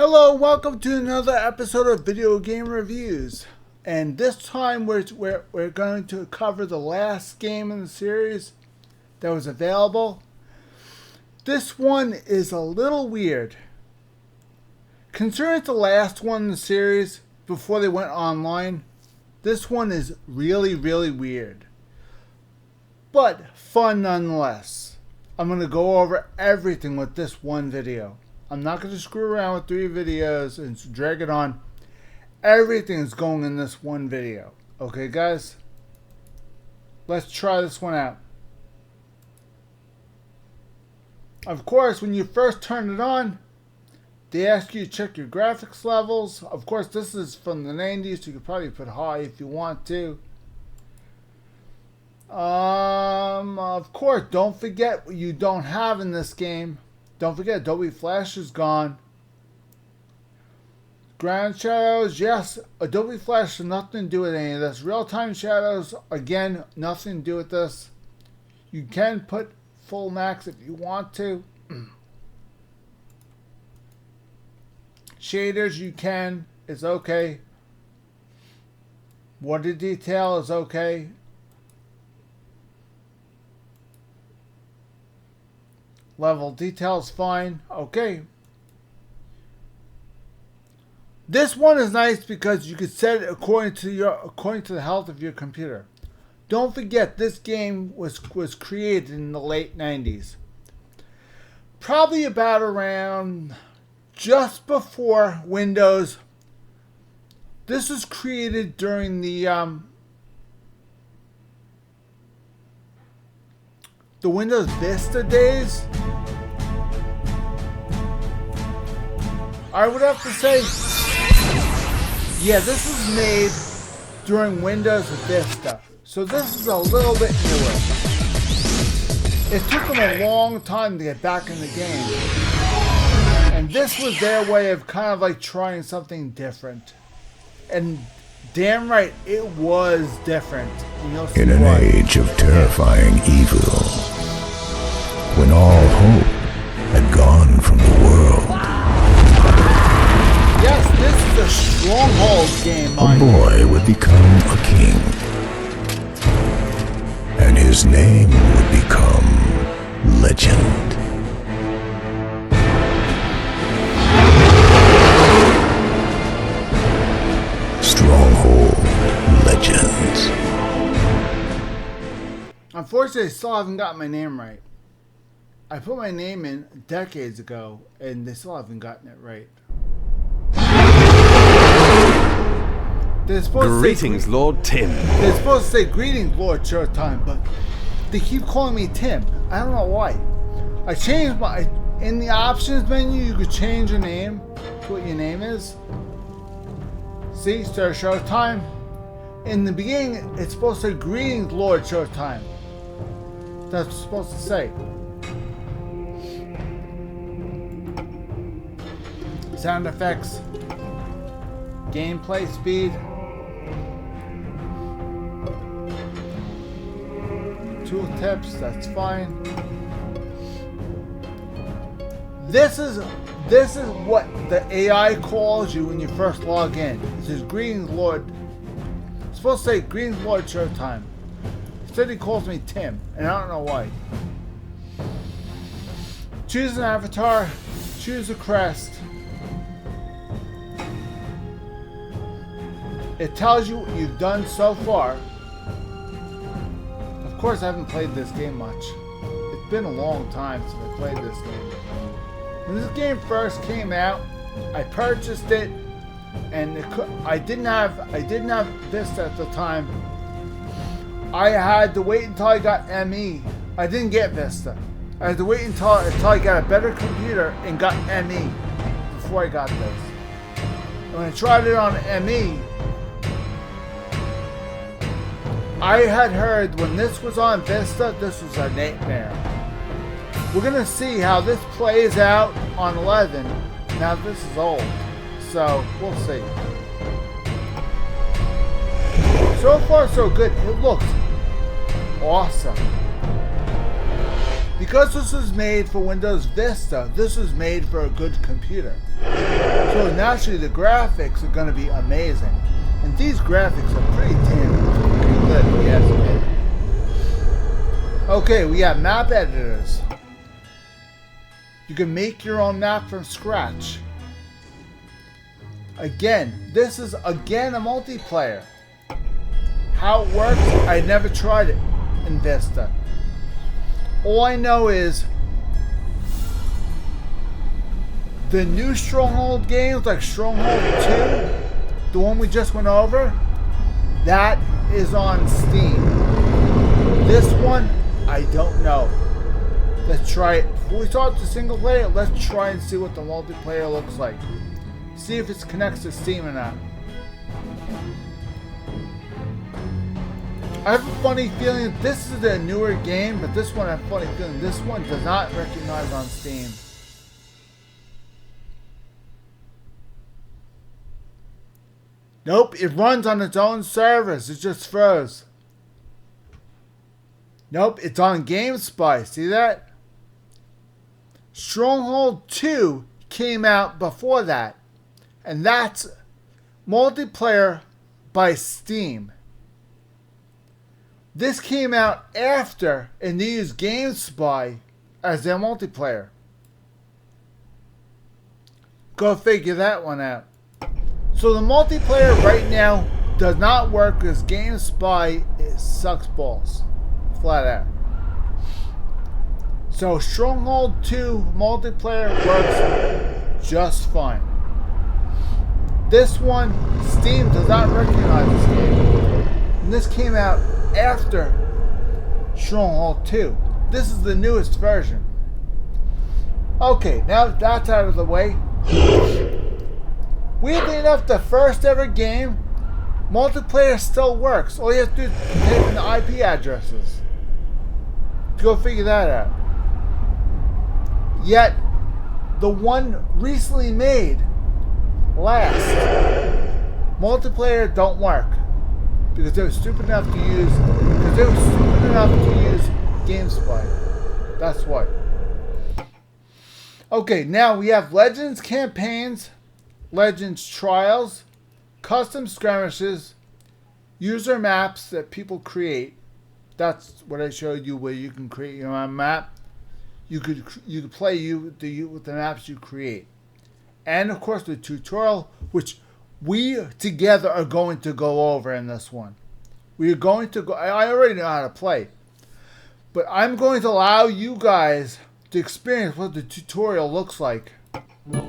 Hello, welcome to another episode of Video Game Reviews. And this time we're going to cover the last game in the series that was available. This one is a little weird. Considering it's the last one in the series before they went online, this one is really weird. But fun nonetheless. I'm going to go over everything with this one video. I'm not going to screw around with 3 videos and drag it on. Everything is going in this one video. Okay, guys? Let's try this one out. Of course, when you first turn it on, they ask you to check your graphics levels. Of course, this is from the 90s, so you could probably put high if you want to. Of course, don't forget what you don't have in this game. Don't forget, Adobe Flash is gone. Ground shadows, yes, Adobe Flash has nothing to do with any of this. Real-time shadows, again, nothing to do with this. You can put full max if you want to. Shaders, you can. It's okay. Water detail is okay. Level detail is fine. Okay. This one is nice because you can set it according to the health of your computer. Don't forget, this game was created in the late 90s. Probably about around just before Windows. This was created during the Windows Vista days. I would have to say, yeah, this was made during Windows Vista. So this is a little bit newer. It took them a long time to get back in the game. And this was their way of kind of like trying something different. And damn right, it was different. In an age of terrifying evil, when all hope had gone from the world, yes, this is a stronghold game. A boy would become a king, and his name would become legend. Stronghold Legends. Unfortunately, I still haven't got my name right. I put my name in decades ago, and they still haven't gotten it right. Greetings, Lord Tim. They're supposed to say, greetings, Lord Showtime, but they keep calling me Tim. I don't know why. I changed in the options menu, you could change your name to what your name is. See, Sir Showtime. In the beginning, it's supposed to say, greetings, Lord Showtime. That's what it's supposed to say. Sound effects. Gameplay speed. Tool tips, that's fine. This is what the AI calls you when you first log in. It says, greetings, Lord. It's supposed to say, greetings, Lord Showtime. Instead he calls me Tim, and I don't know why. Choose an avatar, choose a crest. It tells you what you've done so far. Of course, I haven't played this game much. It's been a long time since I played this game. When this game first came out, I purchased it, and I didn't have Vista at the time. I had to wait until I got ME. I didn't get Vista. I had to wait until I got a better computer and got ME before I got this. And when I tried it on ME, I had heard when this was on Vista, this was a nightmare. We're going to see how this plays out on 11. Now this is old, so we'll see. So far so good. It looks awesome. Because this was made for Windows Vista, this was made for a good computer. So naturally the graphics are going to be amazing. And these graphics are pretty good, yes. Okay, we have map editors. You can make your own map from scratch. Again, this is a multiplayer. How it works, I never tried it in Vista. All I know is the new Stronghold games, like Stronghold 2, the one we just went over, that is on Steam. This one, I don't know. Let's try it. Before we start the single player, let's try and see what the multiplayer looks like. See if it connects to Steam or not. I have a funny feeling that this is a newer game, but this one I have a funny feeling this one does not recognize on Steam. Nope, it runs on its own servers. It just froze. Nope, it's on GameSpy. See that? Stronghold 2 came out before that. And that's multiplayer by Steam. This came out after, and they used GameSpy as their multiplayer. Go figure that one out. So the multiplayer right now does not work because GameSpy sucks balls. Flat out. So Stronghold 2 multiplayer works just fine. This one, Steam does not recognize this game. And this came out after Stronghold 2. This is the newest version. Okay, now that that's out of the way. Weirdly enough, the first ever game, multiplayer still works. All you have to do is type in the IP addresses. Go figure that out. Yet, the one recently made, last, multiplayer don't work. Because they were stupid enough to use GameSpy. That's why. Okay, now we have Legends campaigns, Legends trials, custom skirmishes, user maps that people create. That's what I showed you, where you can create your own map. You could play with the maps you create, and of course the tutorial, which we together are going to go over in this one. We are going to go. I already know how to play, but I'm going to allow you guys to experience what the tutorial looks like.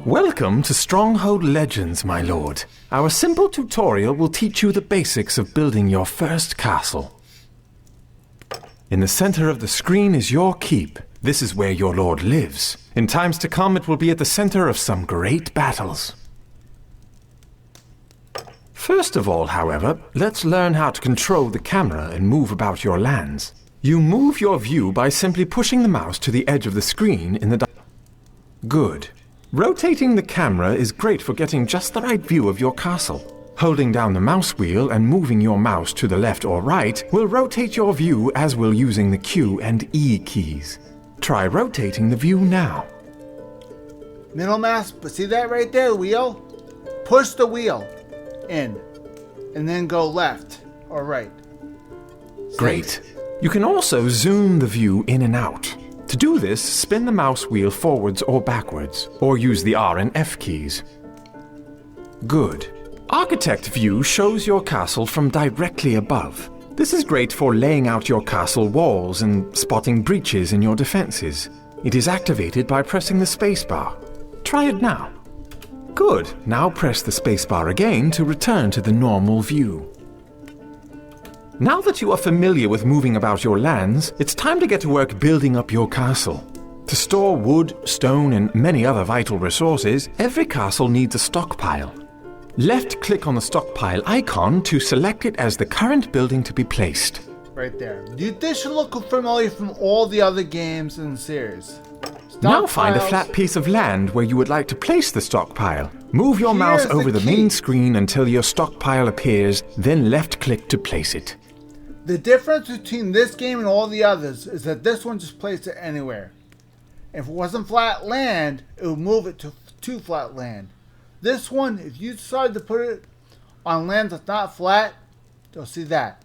Welcome to Stronghold Legends, my lord. Our simple tutorial will teach you the basics of building your first castle. In the center of the screen is your keep. This is where your lord lives. In times to come, it will be at the center of some great battles. First of all, however, let's learn how to control the camera and move about your lands. You move your view by simply pushing the mouse to the edge of the screen in the Good. Rotating the camera is great for getting just the right view of your castle. Holding down the mouse wheel and moving your mouse to the left or right will rotate your view, as will using the Q and E keys. Try rotating the view now. Middle mouse, but see that right there, the wheel? Push the wheel in, and then go left or right. Great. You can also zoom the view in and out. To do this, spin the mouse wheel forwards or backwards, or use the R and F keys. Good. Architect view shows your castle from directly above. This is great for laying out your castle walls and spotting breaches in your defenses. It is activated by pressing the spacebar. Try it now. Good. Now press the spacebar again to return to the normal view. Now that you are familiar with moving about your lands, it's time to get to work building up your castle. To store wood, stone, and many other vital resources, every castle needs a stockpile. Left-click on the stockpile icon to select it as the current building to be placed. Right there. This should look familiar from all the other games in the series. Now find a flat piece of land where you would like to place the stockpile. Move your mouse over the main screen until your stockpile appears, then left-click to place it. The difference between this game and all the others is that this one just placed it anywhere. If it wasn't flat land, it would move it to flat land. This one, if you decide to put it on land that's not flat, you'll see that.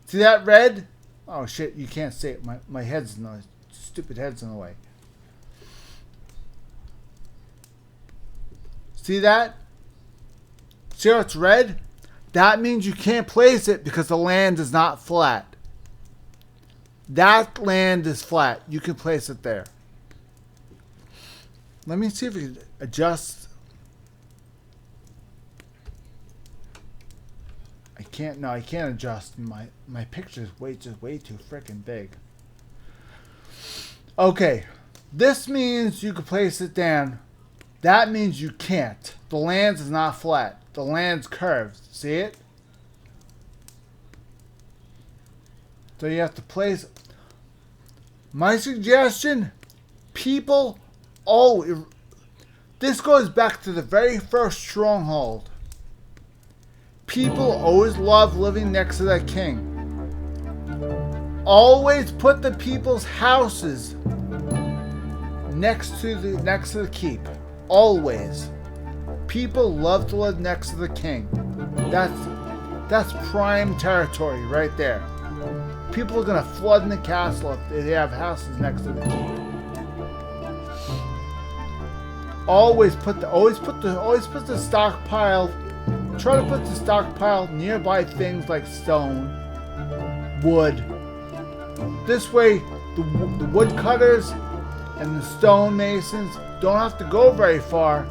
See that red? Oh shit, you can't see it. My head's in the stupid head's in the way. See that? See how it's red? That means you can't place it because the land is not flat. That land is flat. You can place it there. Let me see if we can adjust. I can't adjust. My picture is just way too freaking big. Okay. This means you can place it down. That means you can't. The land is not flat. The land's curved. See it? So you have to place. My suggestion, people this goes back to the very first stronghold. People always love living next to their king. Always put the people's houses next to the keep. Always. People love to live next to the king. That's prime territory right there. People are gonna flood in the castle if they have houses next to the keep. Always put the stockpile. Try to put the stockpile nearby things like stone, wood. This way, the woodcutters and the stonemasons don't have to go very far.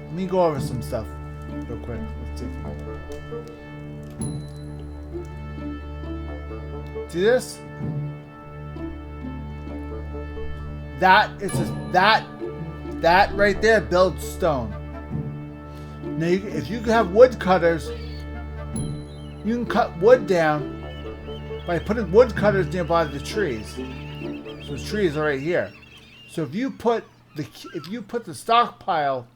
Let me go over some stuff real quick. Let's see. See this? That right there builds stone. Now, if you have woodcutters, you can cut wood down by putting woodcutters nearby the trees. So the trees are right here. So if you put the stockpile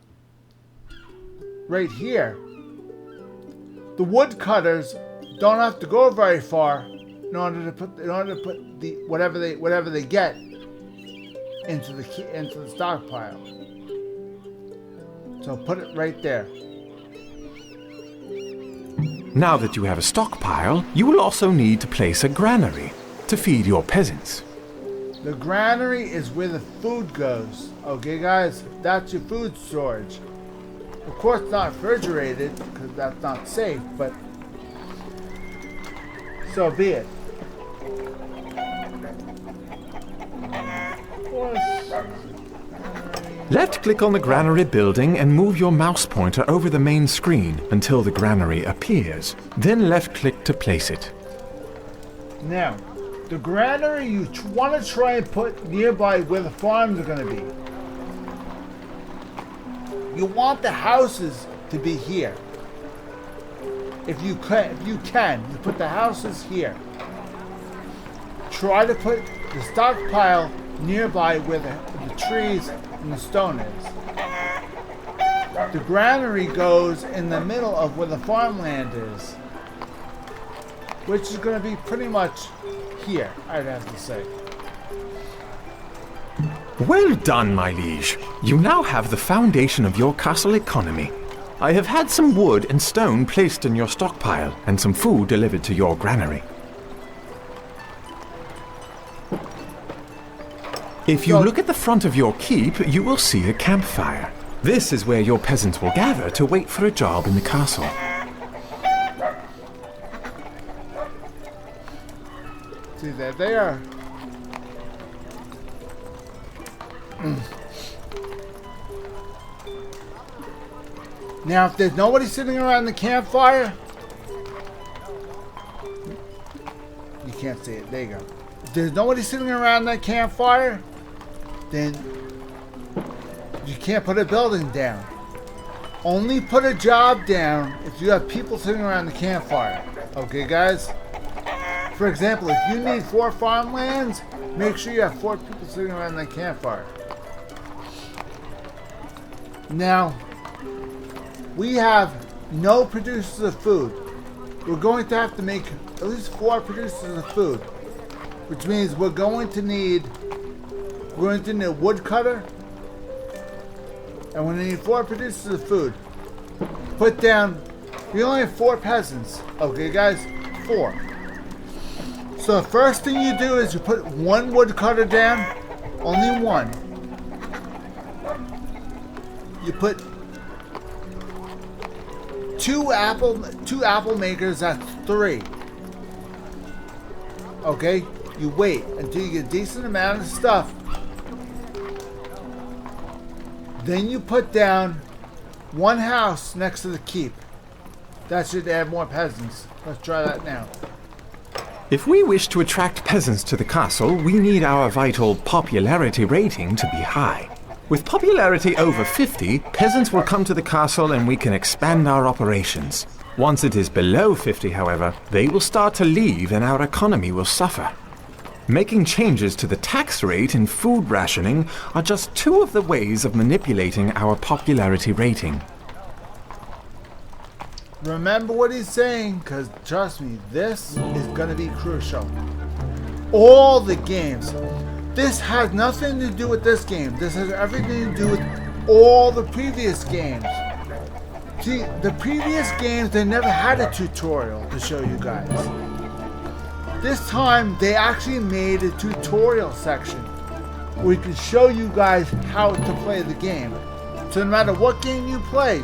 right here, the woodcutters don't have to go very far in order to put the whatever they get into the stockpile. So put it right there. Now that you have a stockpile, you will also need to place a granary to feed your peasants. The granary is where the food goes. Okay, guys? That's your food storage. Of course, it's not refrigerated, because that's not safe, but so be it. Left-click on the granary building and move your mouse pointer over the main screen until the granary appears. Then left-click to place it. Now, the granary you want to try and put nearby where the farms are going to be. You want the houses to be here. If you can, you put the houses here. Try to put the stockpile nearby where the trees and the stone is. The granary goes in the middle of where the farmland is, which is going to be pretty much here, I'd have to say. Well done, my liege. You now have the foundation of your castle economy. I have had some wood and stone placed in your stockpile and some food delivered to your granary. If you look at the front of your keep, you will see a campfire. This is where your peasants will gather to wait for a job in the castle. See, there they are. Now, if there's nobody sitting around the campfire, you can't see it. There you go. If there's nobody sitting around that campfire, then you can't put a building down. Only put a job down if you have people sitting around the campfire. Okay, guys? For example, if you need 4 farmlands, make sure you have 4 people sitting around that campfire. Now, we have no producers of food. We're going to have to make at least 4 producers of food, which means we're going to need a woodcutter, and we're going to need 4 producers of food. Put down, we only have 4 peasants. Okay, guys, 4. So the first thing you do is you put 1 woodcutter down, only 1. You put 2 apple makers, that's 3. Okay, you wait until you get a decent amount of stuff. Then you put down 1 house next to the keep. That should add more peasants. Let's try that now. If we wish to attract peasants to the castle, we need our vital popularity rating to be high. With popularity over 50, peasants will come to the castle and we can expand our operations. Once it is below 50, however, they will start to leave and our economy will suffer. Making changes to the tax rate and food rationing are just 2 of the ways of manipulating our popularity rating. Remember what he's saying, because trust me, this is going to be crucial. All the games. This has nothing to do with this game. This has everything to do with all the previous games. See, the previous games, they never had a tutorial to show you guys. This time, they actually made a tutorial section where we can show you guys how to play the game. So no matter what game you play,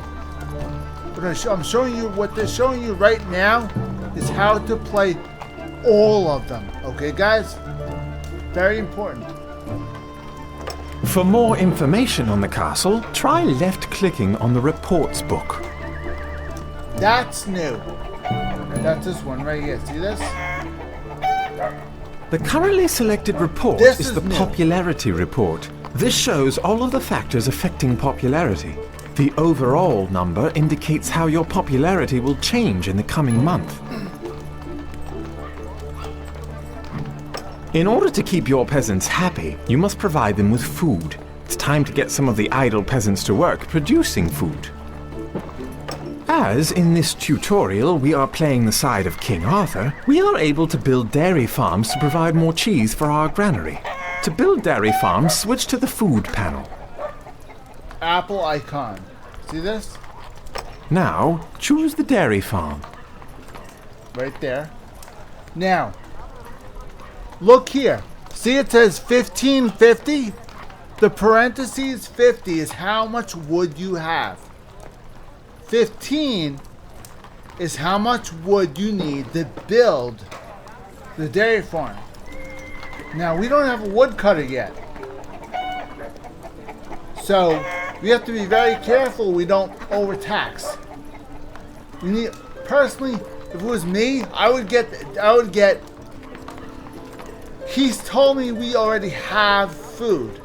I'm showing you what they're showing you right now is how to play all of them. Okay, guys? Very important. For more information on the castle, try left-clicking on the reports book. That's new. And that's this one right here. See this? The currently selected report is the popularity report. This shows all of the factors affecting popularity. The overall number indicates how your popularity will change in the coming month. In order to keep your peasants happy, you must provide them with food. It's time to get some of the idle peasants to work producing food. As in this tutorial we are playing the side of King Arthur, we are able to build dairy farms to provide more cheese for our granary. To build dairy farms, switch to the food panel. Apple icon. See this? Now, choose the dairy farm. Right there. Now, look here. See it says 1550? The parentheses 50 is how much wood you have. 15 is how much wood you need to build the dairy farm. Now, we don't have a woodcutter yet. So, we have to be very careful we don't overtax. We need, personally, if it was me, I would get, he's told me we already have food,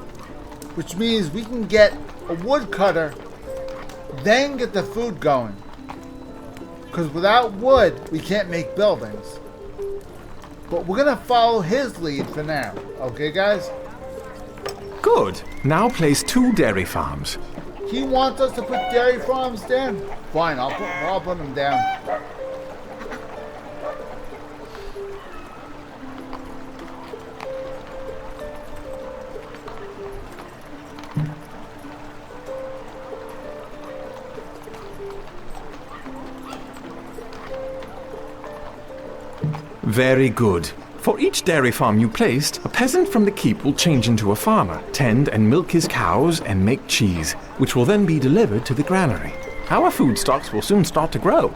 which means we can get a woodcutter, then get the food going. Because without wood, we can't make buildings. But we're going to follow his lead for now. Okay, guys? Good. Now place 2 dairy farms. He wants us to put dairy farms down? Fine, I'll put them down. Very good. For each dairy farm you placed, a peasant from the keep will change into a farmer, tend and milk his cows and make cheese, which will then be delivered to the granary. Our food stocks will soon start to grow.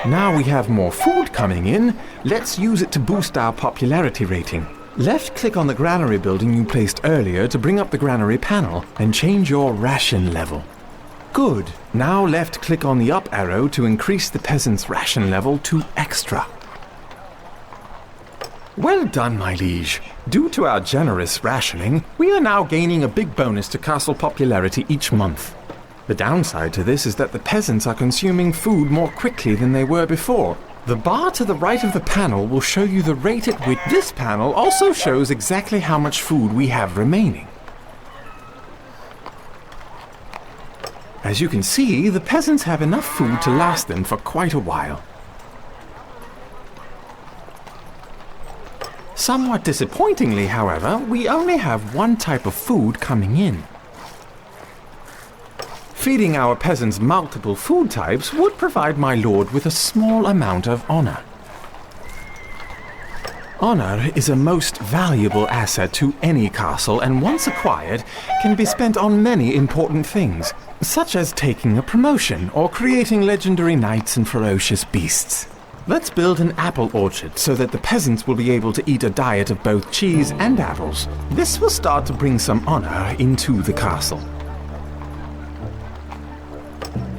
Now we have more food coming in, let's use it to boost our popularity rating. Left-click on the granary building you placed earlier to bring up the granary panel and change your ration level. Good. Now left-click on the up arrow to increase the peasant's ration level to extra. Well done, my liege. Due to our generous rationing, we are now gaining a big bonus to castle popularity each month. The downside to this is that the peasants are consuming food more quickly than they were before. The bar to the right of the panel will show you the rate at which this panel also shows exactly how much food we have remaining. As you can see, the peasants have enough food to last them for quite a while. Somewhat disappointingly, however, we only have one type of food coming in. Feeding our peasants multiple food types would provide my lord with a small amount of honor. Honor is a most valuable asset to any castle, and once acquired, can be spent on many important things, such as taking a promotion or creating legendary knights and ferocious beasts. Let's build an apple orchard so that the peasants will be able to eat a diet of both cheese and apples. This will start to bring some honor into the castle.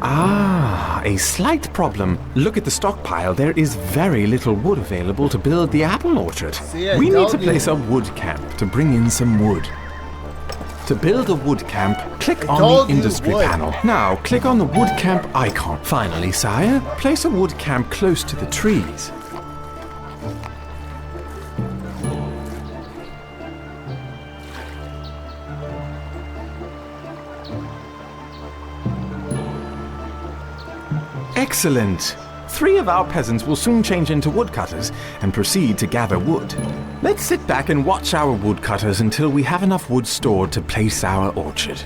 Ah, a slight problem. Look at the stockpile. There is very little wood available to build the apple orchard. We need to place a wood camp to bring in some wood. To build a wood camp, click on the industry panel. Now, click on the wood camp icon. Finally, sire, place a wood camp close to the trees. Excellent! 3 of our peasants will soon change into woodcutters and proceed to gather wood. Let's sit back and watch our woodcutters until we have enough wood stored to place our orchard.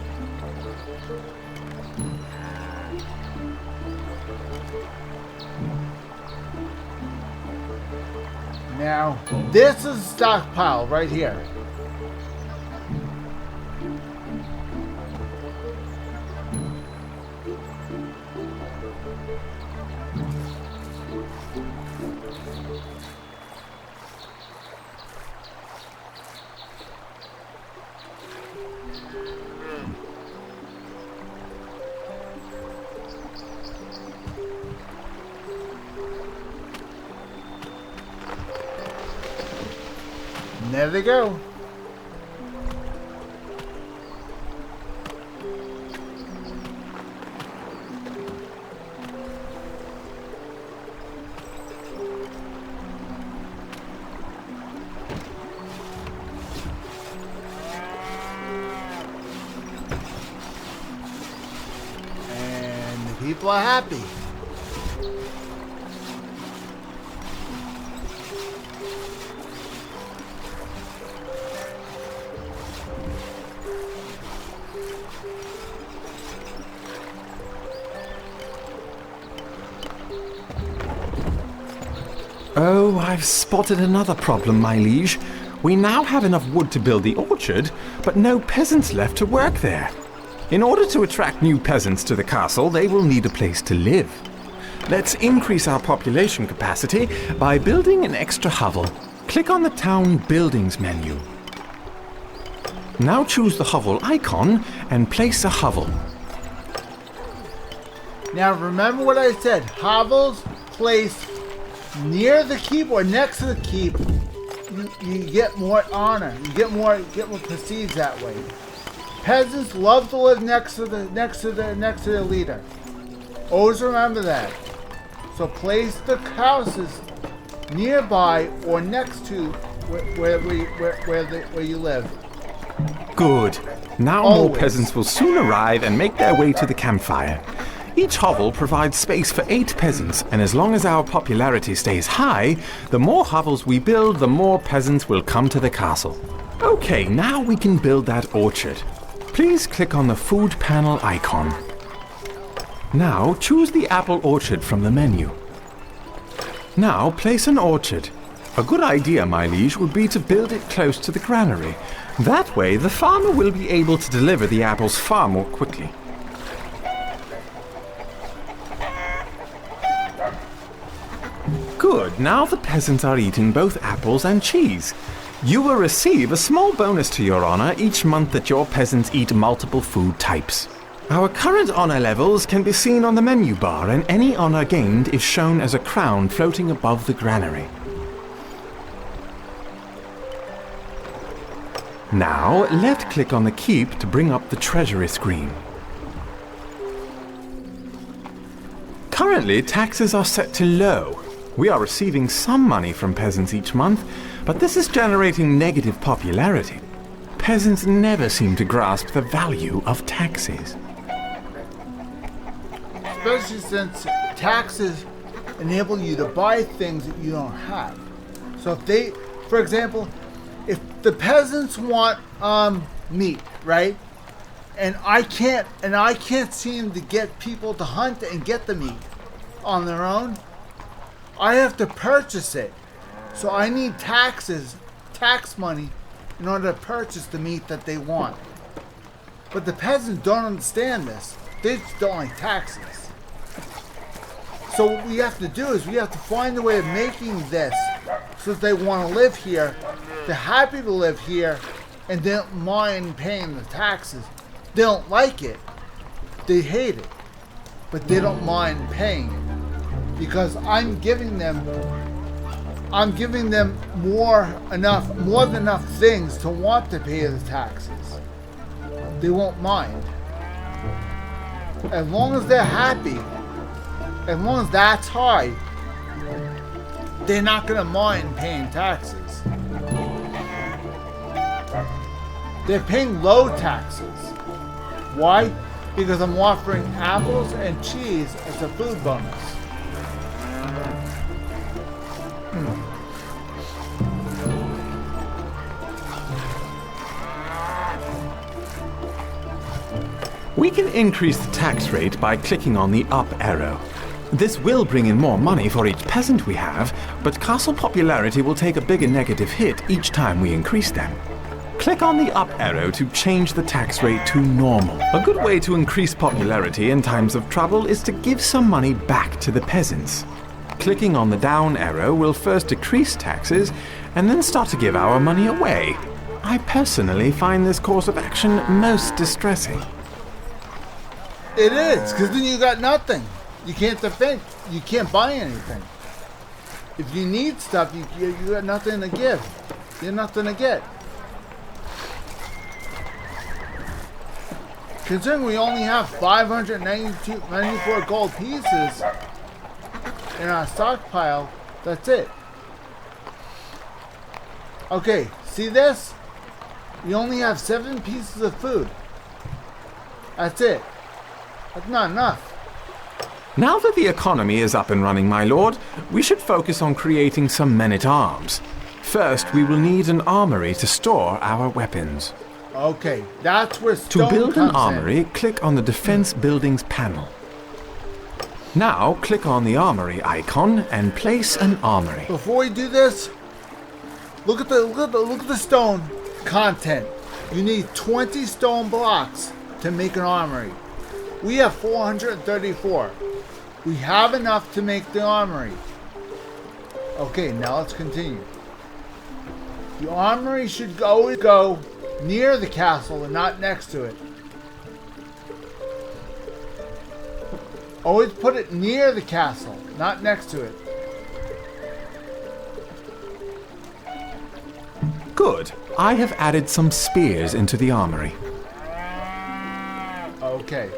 Now, this is a stockpile right here. There they go. And the people are happy. Oh, I've spotted another problem, my liege. We now have enough wood to build the orchard, but no peasants left to work there. In order to attract new peasants to the castle, they will need a place to live. Let's increase our population capacity by building an extra hovel. Click on the Town Buildings menu. Now choose the hovel icon and place a hovel. Now remember what I said, hovels placed near the keep or next to the keep, you get more honor. You get more prestige that way. Peasants love to live next to the leader. Always remember that. So place the houses nearby or next to where you live. Good. Now Always. More peasants will soon arrive and make their way to the campfire. Each hovel provides space for 8 peasants, and as long as our popularity stays high, the more hovels we build, the more peasants will come to the castle. Okay, now we can build that orchard. Please click on the food panel icon. Now choose the apple orchard from the menu. Now place an orchard. A good idea, my liege, would be to build it close to the granary. That way, the farmer will be able to deliver the apples far more quickly. Good, now the peasants are eating both apples and cheese. You will receive a small bonus to your honor each month that your peasants eat multiple food types. Our current honor levels can be seen on the menu bar, and any honor gained is shown as a crown floating above the granary. Now, left-click on the keep to bring up the treasury screen. Currently, taxes are set to low. We are receiving some money from peasants each month, but this is generating negative popularity. Peasants never seem to grasp the value of taxes. especially since taxes enable you to buy things that you don't have. So if they, for example, if the peasants want meat, right? And I can't seem to get people to hunt and get the meat on their own, I have to purchase it. So I need tax money in order to purchase the meat that they want. But the peasants don't understand this. They just don't like taxes. So what we have to do is we have to find a way of making this so that they want to live here, they're happy to live here, and they don't mind paying the taxes. They don't like it. They hate it. But they don't mind paying it. Because I'm giving them more than enough things to want to pay the taxes. They won't mind. As long as they're happy, as long as that's high, they're not going to mind paying taxes. They're paying low taxes. Why? Because I'm offering apples and cheese as a food bonus. We can increase the tax rate by clicking on the up arrow. This will bring in more money for each peasant we have, but castle popularity will take a bigger negative hit each time we increase them. Click on the up arrow to change the tax rate to normal. A good way to increase popularity in times of trouble is to give some money back to the peasants. Clicking on the down arrow will first decrease taxes and then start to give our money away. I personally find this course of action most distressing. It is, because then you got nothing. You can't defend. You can't buy anything. If you need stuff, you got nothing to give. You have nothing to get. Considering we only have 594 gold pieces in our stockpile, that's it. Okay, see this? We only have 7 pieces of food. That's it. That's not enough. Now that the economy is up and running, my lord, we should focus on creating some men-at-arms. First, we will need an armory to store our weapons. Okay, that's where stone To build comes an armory, in. click on the Defense Buildings panel. Now, click on the armory icon and place an armory. Before we do this, look at the stone content. You need 20 stone blocks to make an armory. We have 434. We have enough to make the armory. Okay, now let's continue. The armory should always go near the castle and not next to it. Always put it near the castle, not next to it. Good. I have added some spears into the armory. Okay.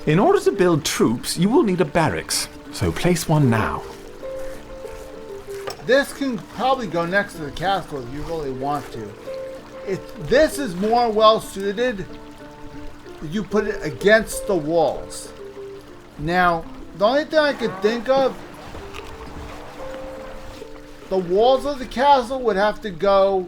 In order to build troops, you will need a barracks, so place one now. This can probably go next to the castle if you really want to. This is more well suited if you put it against the walls. Now, the only thing I could think of, the walls of the castle would have to go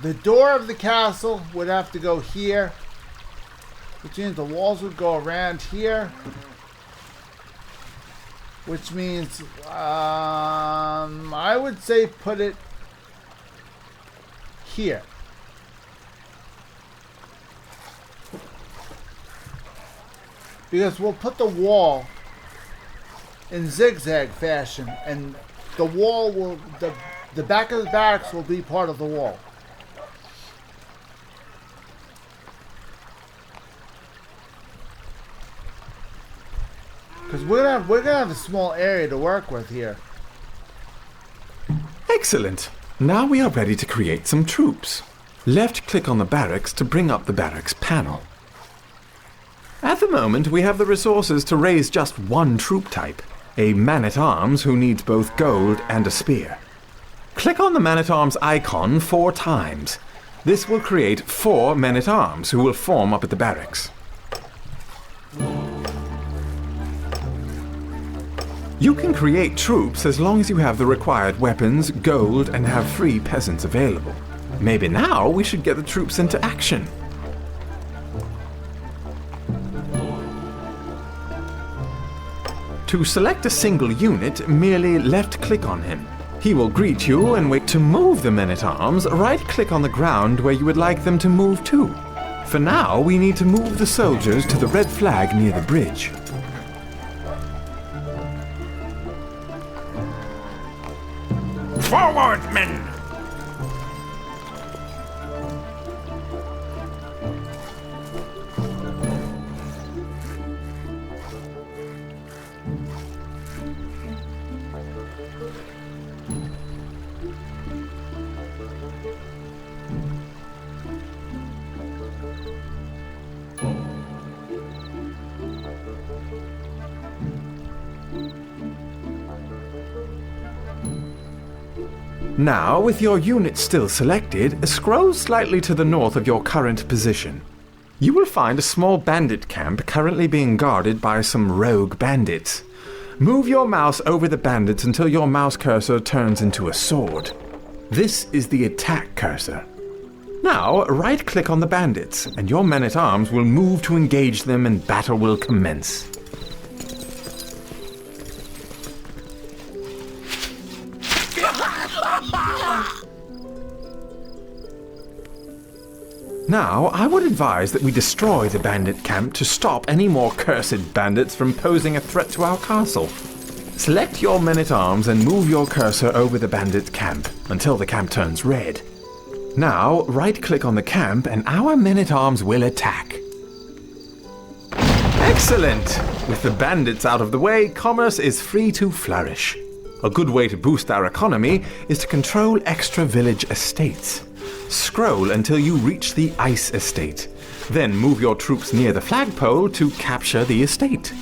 the door of the castle would have to go here, which means the walls would go around here, which means I would say put it here. Because we'll put the wall in zigzag fashion, and the wall will, the back of the barracks will be part of the wall. Because we're gonna have a small area to work with here. Excellent. Now we are ready to create some troops. Left-click on the barracks to bring up the barracks panel. At the moment, we have the resources to raise just one troop type, a man-at-arms who needs both gold and a spear. Click on the man-at-arms icon 4 times. This will create 4 men-at-arms who will form up at the barracks. You can create troops as long as you have the required weapons, gold, and have free peasants available. Maybe now we should get the troops into action. To select a single unit, merely left-click on him. He will greet you and wait to move the men-at-arms. Right-click on the ground where you would like them to move to. For now, we need to move the soldiers to the red flag near the bridge. Forward, men! Now, with your unit still selected, scroll slightly to the north of your current position. You will find a small bandit camp currently being guarded by some rogue bandits. Move your mouse over the bandits until your mouse cursor turns into a sword. This is the attack cursor. Now, right-click on the bandits, and your men-at-arms will move to engage them and battle will commence. Now, I would advise that we destroy the bandit camp to stop any more cursed bandits from posing a threat to our castle. Select your men-at-arms and move your cursor over the bandit camp until the camp turns red. Now, right-click on the camp and our men-at-arms will attack. Excellent! With the bandits out of the way, commerce is free to flourish. A good way to boost our economy is to control extra village estates. Scroll until you reach the ice estate. Then move your troops near the flagpole to capture the estate.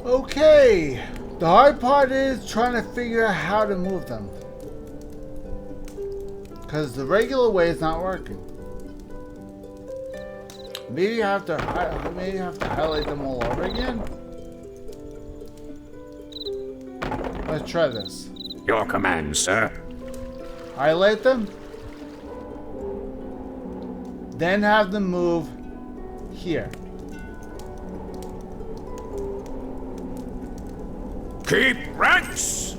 Okay, the hard part is trying to figure out how to move them. Because the regular way is not working. Maybe you have to highlight them all over again. Let's try this. Your command, sir. Highlight them. Then have them move here. Keep ranks!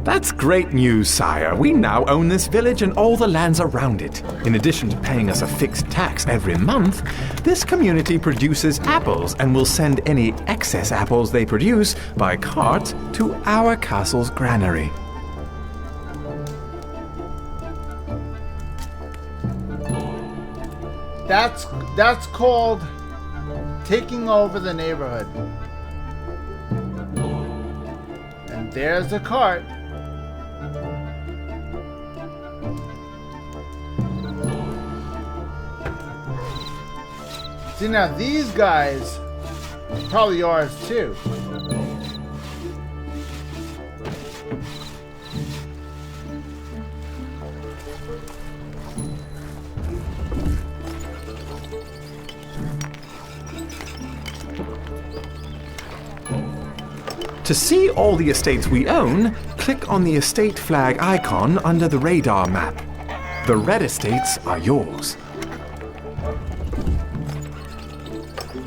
That's great news, sire. We now own this village and all the lands around it. In addition to paying us a fixed tax every month, this community produces apples and will send any excess apples they produce by cart to our castle's granary. That's called taking over the neighborhood. And there's the cart. See, now these guys are probably ours too. To see all the estates we own, click on the estate flag icon under the radar map. The red estates are yours.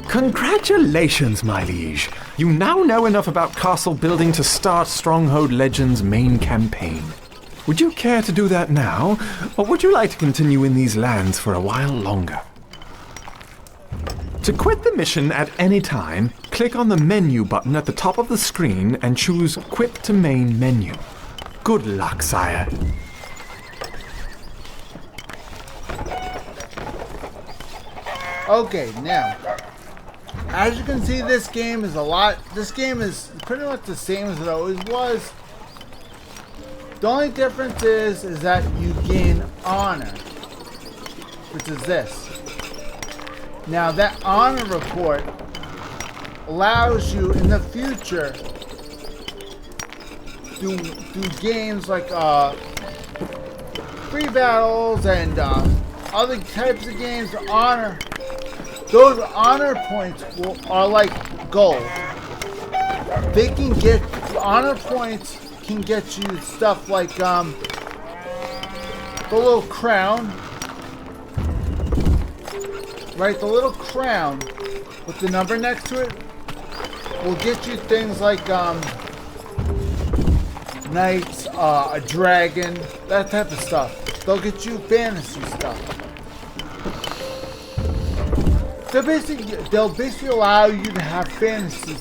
Congratulations, my liege. You now know enough about castle building to start Stronghold Legends' main campaign. Would you care to do that now, or would you like to continue in these lands for a while longer? To quit the mission at any time, click on the menu button at the top of the screen and choose Quit to Main Menu. Good luck, sire. Okay, now, as you can see, this game is pretty much the same as it always was. The only difference is that you gain honor, which is this. Now that honor report allows you in the future to do games like free battles and other types of games. Honor, those honor points are like gold. They can get honor points can get you stuff like the little crown. Right, the little crown with the number next to it will get you things like knights, a dragon, that type of stuff. They'll get you fantasy stuff. They'll basically allow you to have fantasy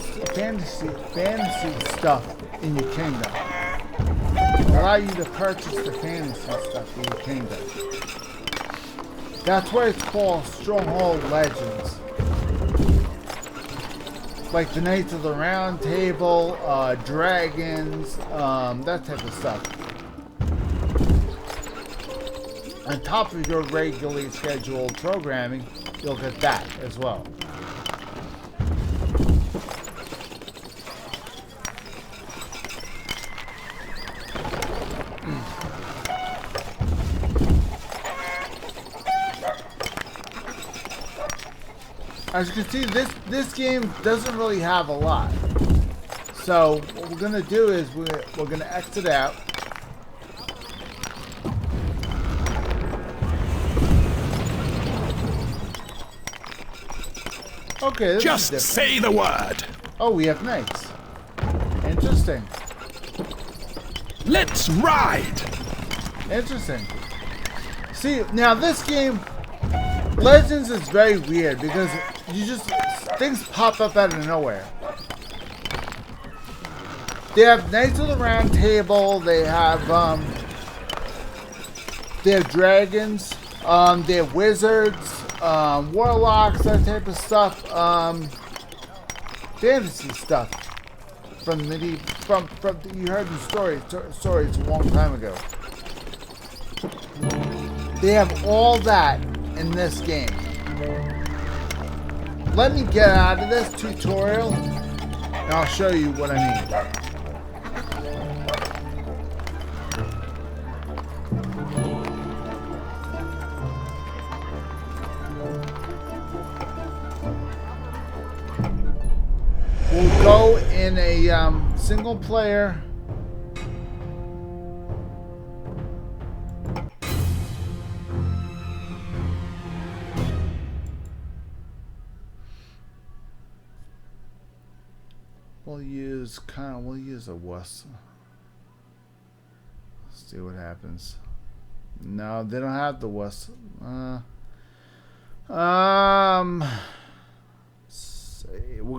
stuff in your kingdom. Allow you to purchase the fantasy stuff in your kingdom. That's why it's called Stronghold Legends. Like the Knights of the Round Table, dragons, that type of stuff. On top of your regularly scheduled programming, you'll get that as well. As you can see, this game doesn't really have a lot. So what we're gonna do is we're gonna exit out. Okay, this Just is say the word. Oh, we have knights. Interesting. Let's ride. Interesting. See, now this game, Legends, is very weird because things pop up out of nowhere. They have Knights of the Round Table. They have dragons. They have wizards, warlocks, that type of stuff. Fantasy stuff from you heard the stories a long time ago. They have all that in this game. Let me get out of this tutorial and I'll show you what I mean. We'll go in a single player. We'll use a West. See what happens. No, they don't have the whistle. We're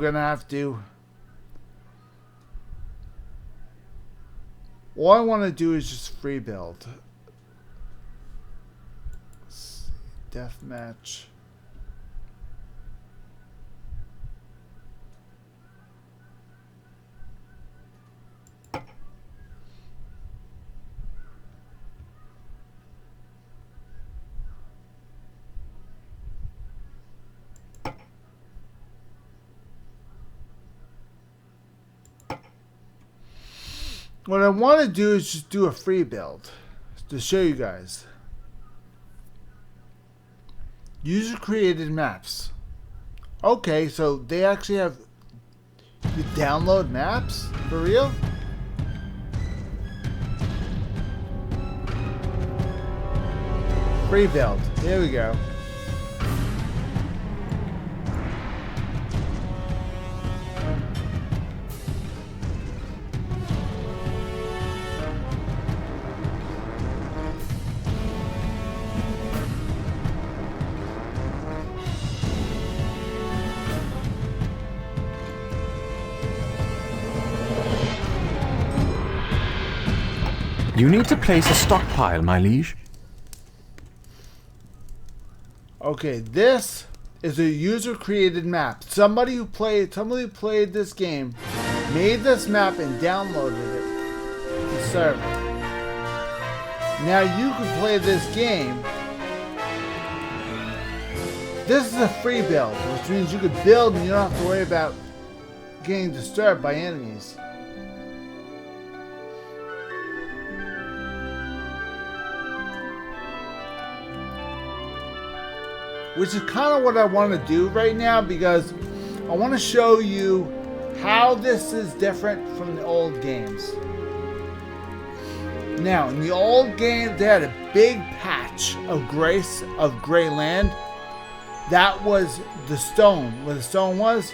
gonna have to. All I want to do is just free build. Deathmatch. What I want to do is just do a free build to show you guys. User created maps. Okay, so they actually have you download maps for real? Free build. Here we go. You need to place a stockpile, my liege. Okay, this is a user-created map. Somebody who played this game made this map and downloaded it to the server. Now you can play this game. This is a free build, which means you could build and you don't have to worry about getting disturbed by enemies. Which is kind of what I want to do right now, because I want to show you how this is different from the old games. Now, in the old game, they had a big patch of gray land. That was the stone. Where the stone was,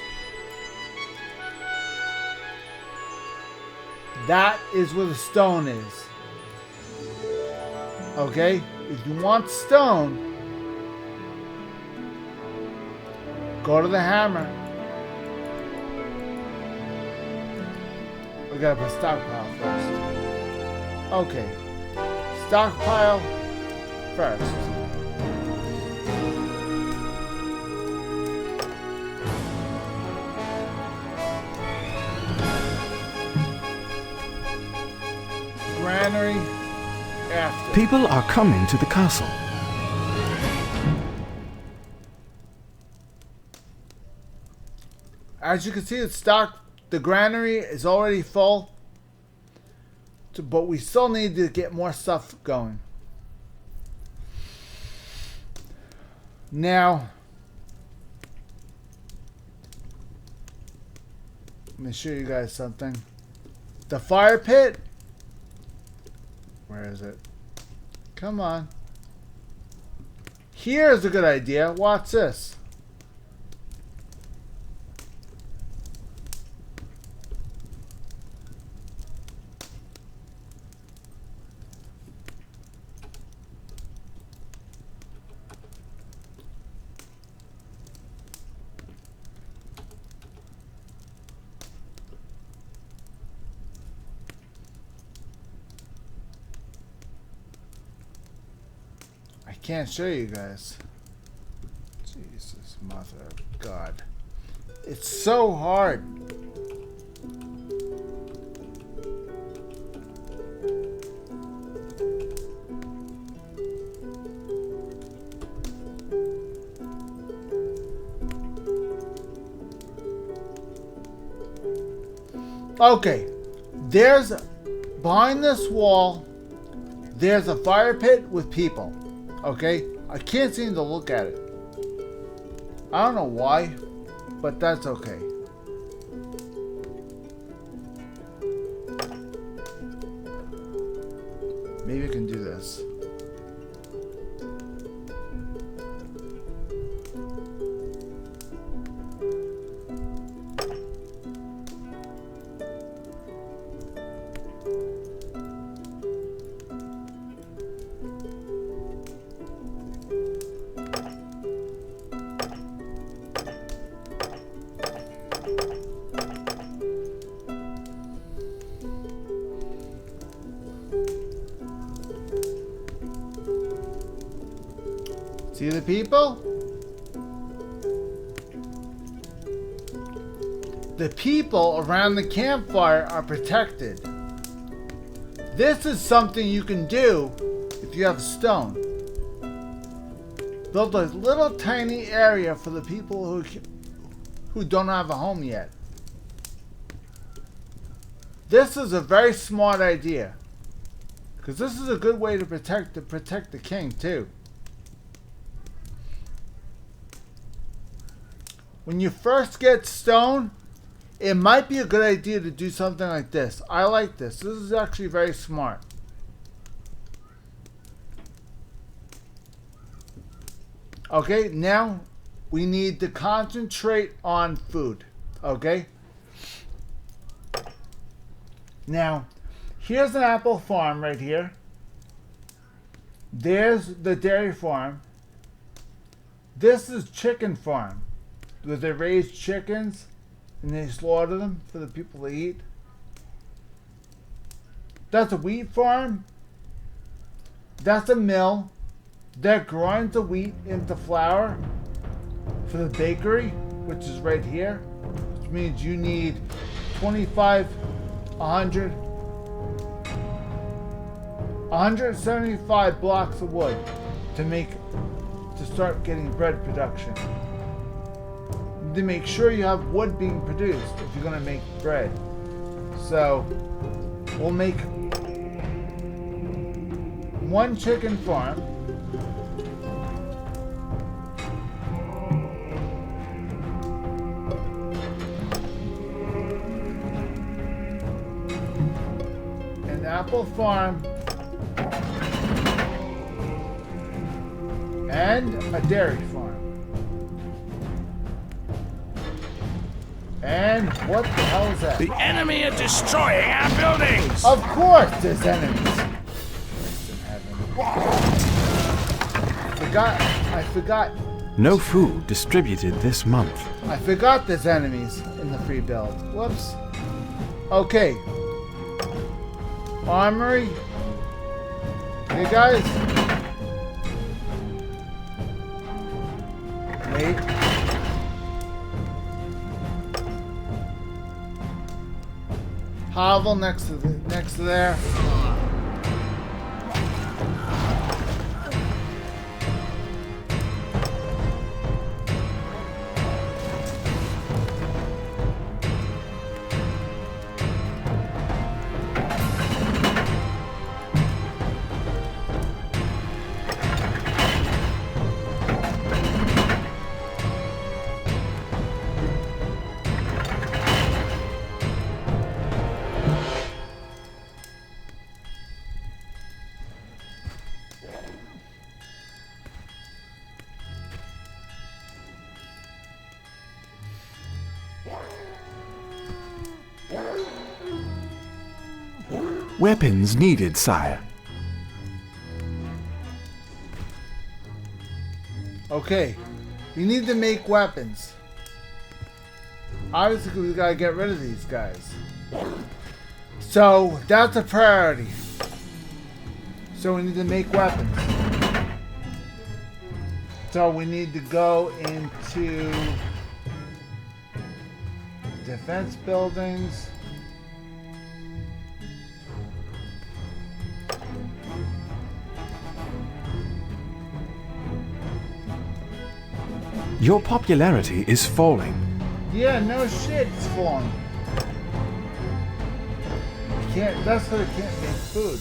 that is where the stone is. Okay? If you want stone, go to the hammer. We gotta put stockpile first. Okay. Stockpile first. Granary after. People are coming to the castle. As you can see, the granary is already full, but we still need to get more stuff going. Now, let me show you guys something. The fire pit, where is it? Come on. Here's a good idea. Watch this. I can't show you guys. Jesus, mother of God. It's so hard. Okay, there's, behind this wall, there's a fire pit with people. Okay, I can't seem to look at it. I don't know why, but that's okay. Maybe I can do this. See the people? The people around the campfire are protected. This is something you can do if you have stone. Build a little tiny area for the people who don't have a home yet. This is a very smart idea, because this is a good way to protect the king too. When you first get stone, it might be a good idea to do something like this. I like this. This is actually very smart. Okay, now we need to concentrate on food. Okay? Now, here's an apple farm right here. There's the dairy farm. This is chicken farm, where they raise chickens and they slaughter them for the people to eat. That's a wheat farm. That's a mill. That grinds the wheat into flour for the bakery, which is right here. Which means you need 25, 100, 175 blocks of wood to start getting bread production. To make sure you have wood being produced if you're going to make bread. So we'll make one chicken farm. An apple farm. And a dairy farm. And what the hell is that? The enemy are destroying our buildings! Of course there's enemies. I forgot. No food distributed this month. I forgot there's enemies in the free build. Whoops. Okay. Armory. Hey guys. Wait. Hovel next to there. Weapons needed, sire. Okay. We need to make weapons. Obviously, we gotta get rid of these guys. So, that's a priority. So, we need to make weapons. So, we need to go into defense buildings. Your popularity is falling. Yeah, no shit, it's falling. That's why I can't make food.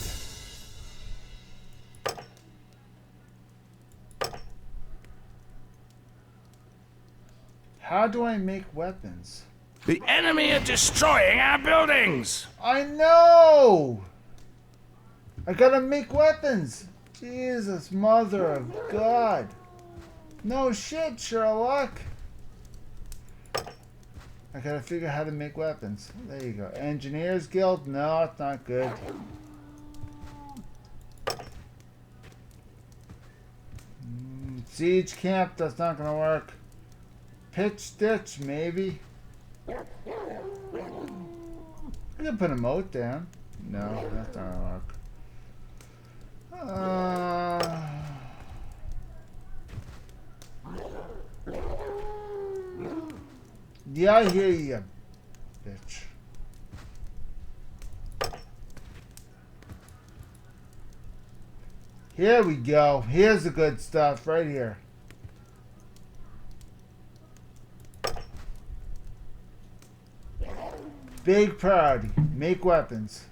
How do I make weapons? The enemy are destroying our buildings! I know! I gotta make weapons! Jesus, mother of God. No shit, Sherlock. I gotta figure out how to make weapons. There you go. Engineers Guild? No, it's not good. Siege Camp? That's not gonna work. Pitch Stitch? Maybe. I can put a moat down. No, that's not gonna work. Yeah, I hear you, bitch. Here we go. Here's the good stuff right here. Big priority. Make weapons.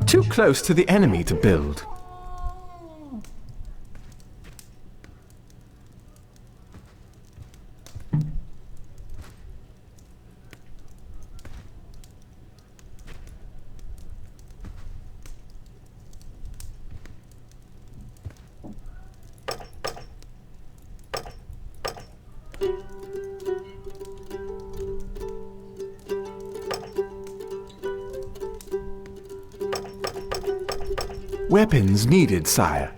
Too close to the enemy to build. Weapons needed, sire.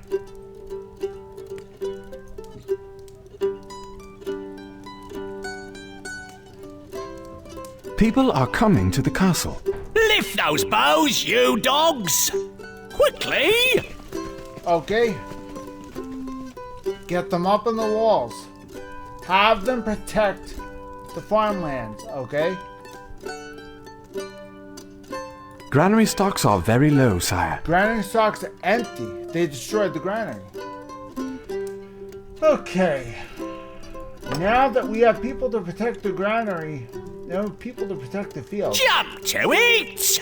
People are coming to the castle. Lift those bows, you dogs! Quickly! Okay. Get them up on the walls. Have them protect the farmlands, okay? Granary stocks are very low, sire. Granary stocks are empty. They destroyed the granary. Okay. Now that we have people to protect the granary, now we have people to protect the field. Jump to it!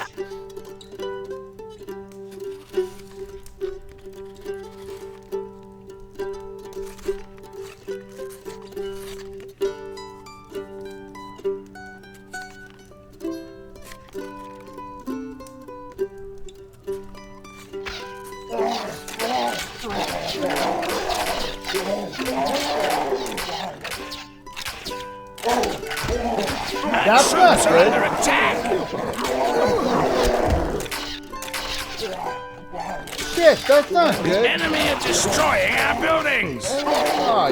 That's not good. Under attack! Shit, that's not good. Enemy are destroying our buildings! Oh,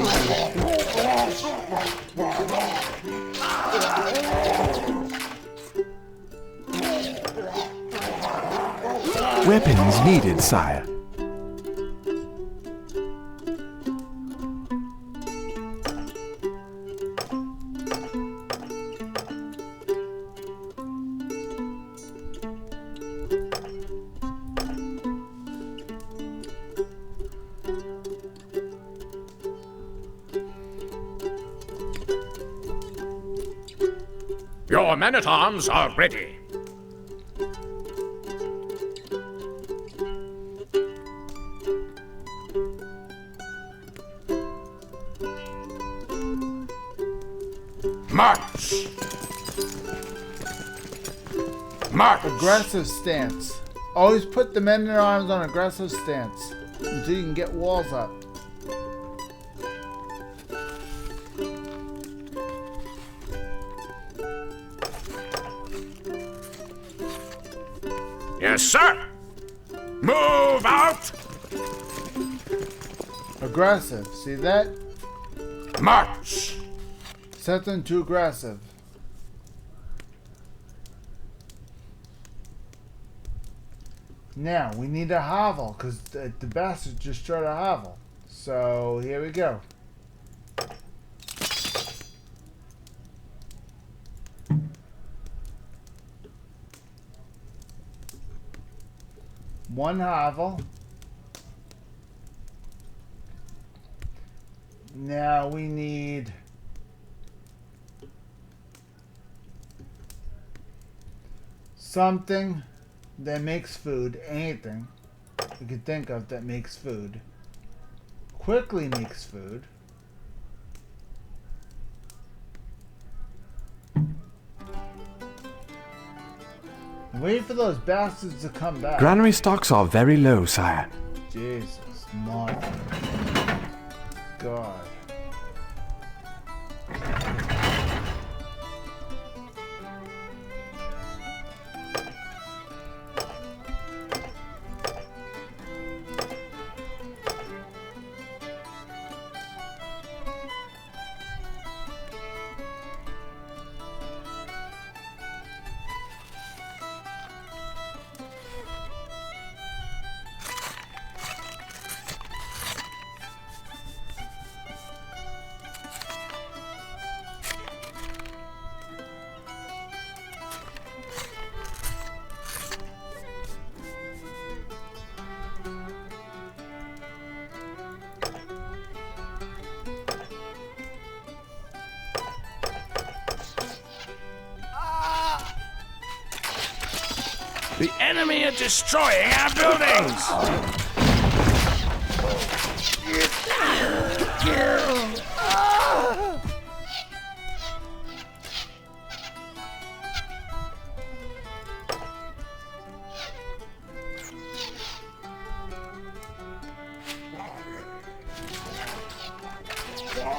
Weapons needed, sire. Your men-at-arms are ready. March! March! aggressive stance. Always put the men in arms on aggressive stance until you can get walls up. Yes, sir! Move out! Aggressive. See that? March! Set them to aggressive. Now, we need a hovel, because the bastards just tried a hovel. So, here we go. One hovel. Now we need something that makes food. Anything you can think of that makes food. Quickly makes food. Wait for those bastards to come back. Granary stocks are very low, sire. Jesus, my God. The enemy are destroying our buildings!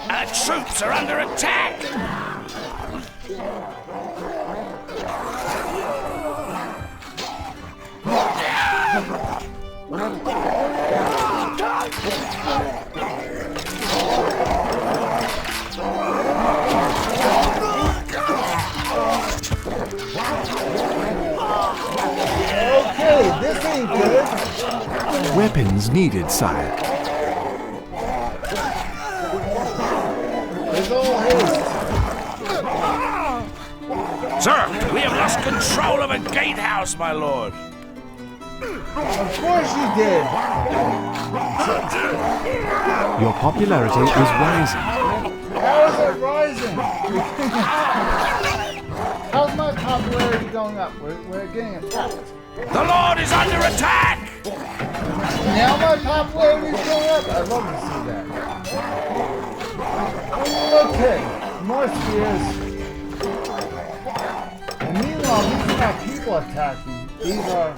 Our troops are under attack! Okay, this ain't good. Weapons needed, sire. There's all haste. Sir, we have lost control of a gatehouse, my lord. Of course you did. Your popularity is rising. How is it rising? How's my popularity going up? We're getting attacked. The Lord is under attack! Now my popularity is going up. I'd love to see that. Okay, more spears. And meanwhile, these are not people attacking. These are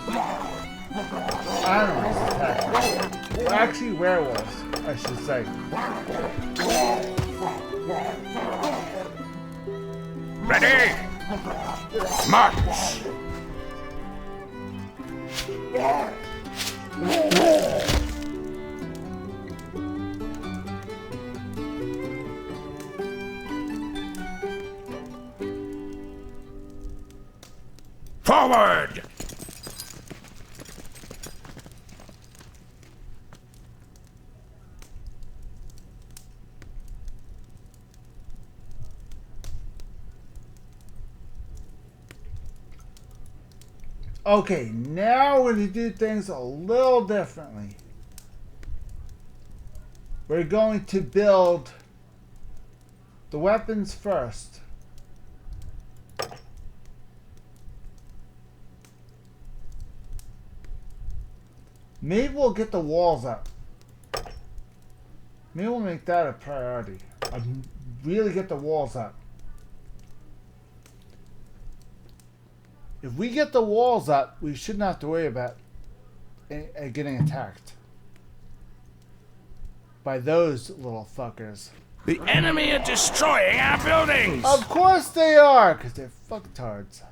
animals attacking. Well, actually, werewolves, I should say. Ready? March! Forward! Okay, now we're going to do things a little differently. We're going to build the weapons first. Maybe we'll get the walls up. Maybe we'll make that a priority. Really get the walls up. If we get the walls up, we shouldn't have to worry about getting attacked by those little fuckers. The enemy are destroying our buildings! Of course they are, because they're fucktards.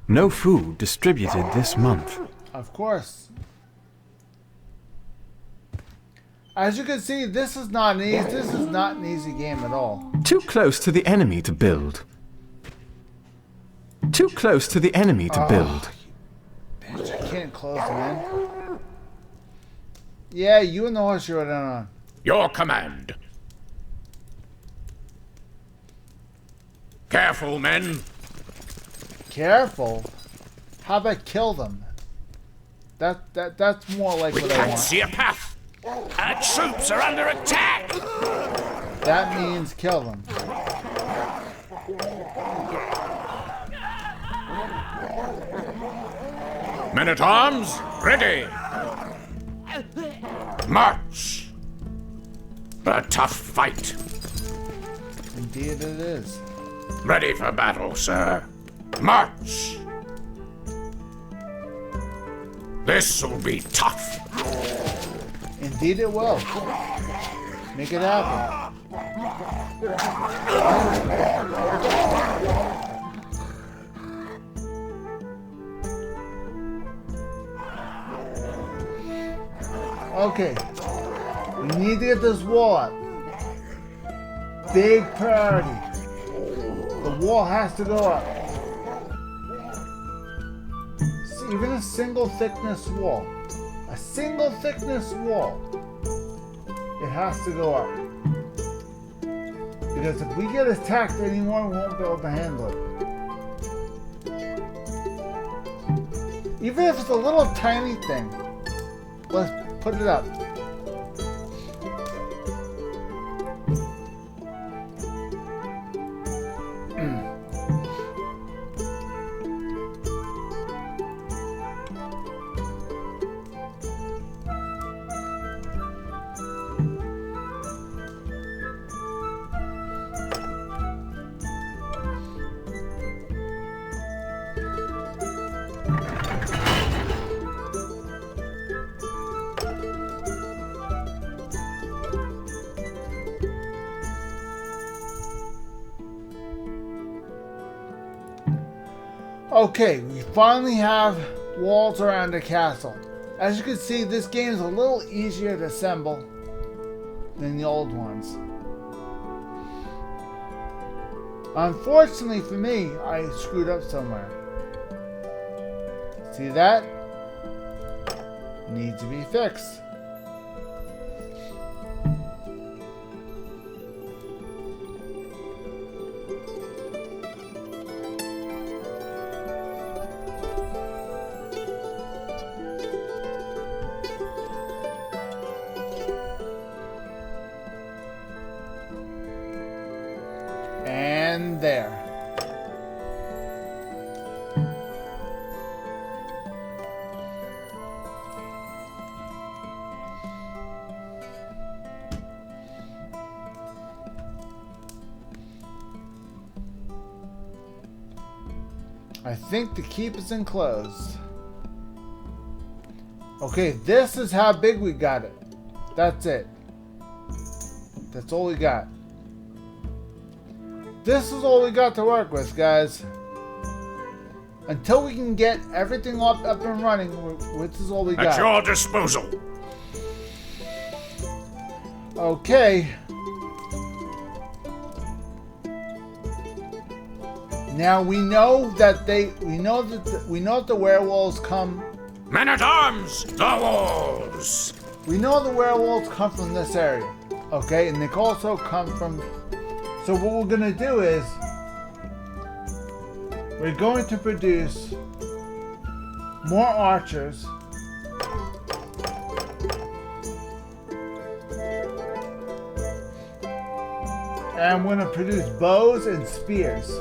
No food distributed this month. Of course. As you can see, this is not an easy game at all. Too close to the enemy to build. Too close to the enemy to build. Bitch, I can't close, man. Yeah, you and the horse you rode on. Your command. Careful, men. Careful. How about kill them? That's more like We what I can't want. see a path. Our troops are under attack! That means kill them. Men-at-arms, ready! March! A tough fight. Indeed it is. Ready for battle, sir. March! This'll be tough. Indeed it will. Make it happen. Okay. We need to get this wall up. Big priority. The wall has to go up. Even a single thickness wall. A single thickness wall. It has to go up. Because if we get attacked anymore, we won't be able to handle it. Even if it's a little tiny thing, let's put it up. Okay, we finally have walls around the castle. As you can see, this game is a little easier to assemble than the old ones. Unfortunately for me, I screwed up somewhere. See that? Needs to be fixed. And there. I think the keep is enclosed. Okay, this is how big we got it. That's it. That's all we got. This is all we got to work with, guys. Until we can get everything up and running, this is all we got. At your disposal. Okay. Now we know that the werewolves come. Men at arms, the walls. We know the werewolves come from this area. Okay, and they can also come from. So what we're gonna do is we're going to produce more archers. And we're gonna produce bows and spears.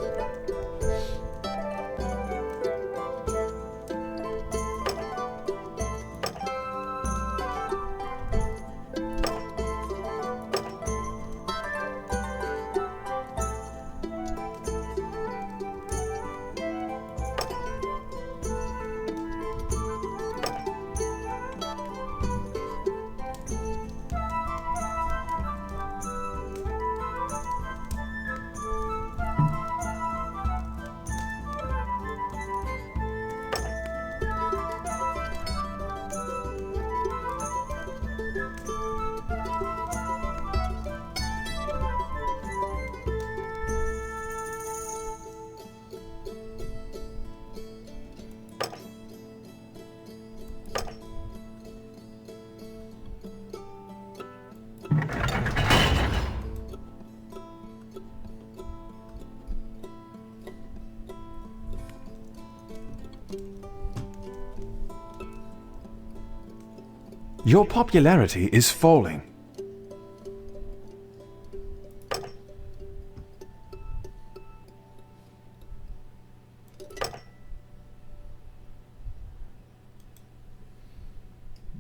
Your popularity is falling.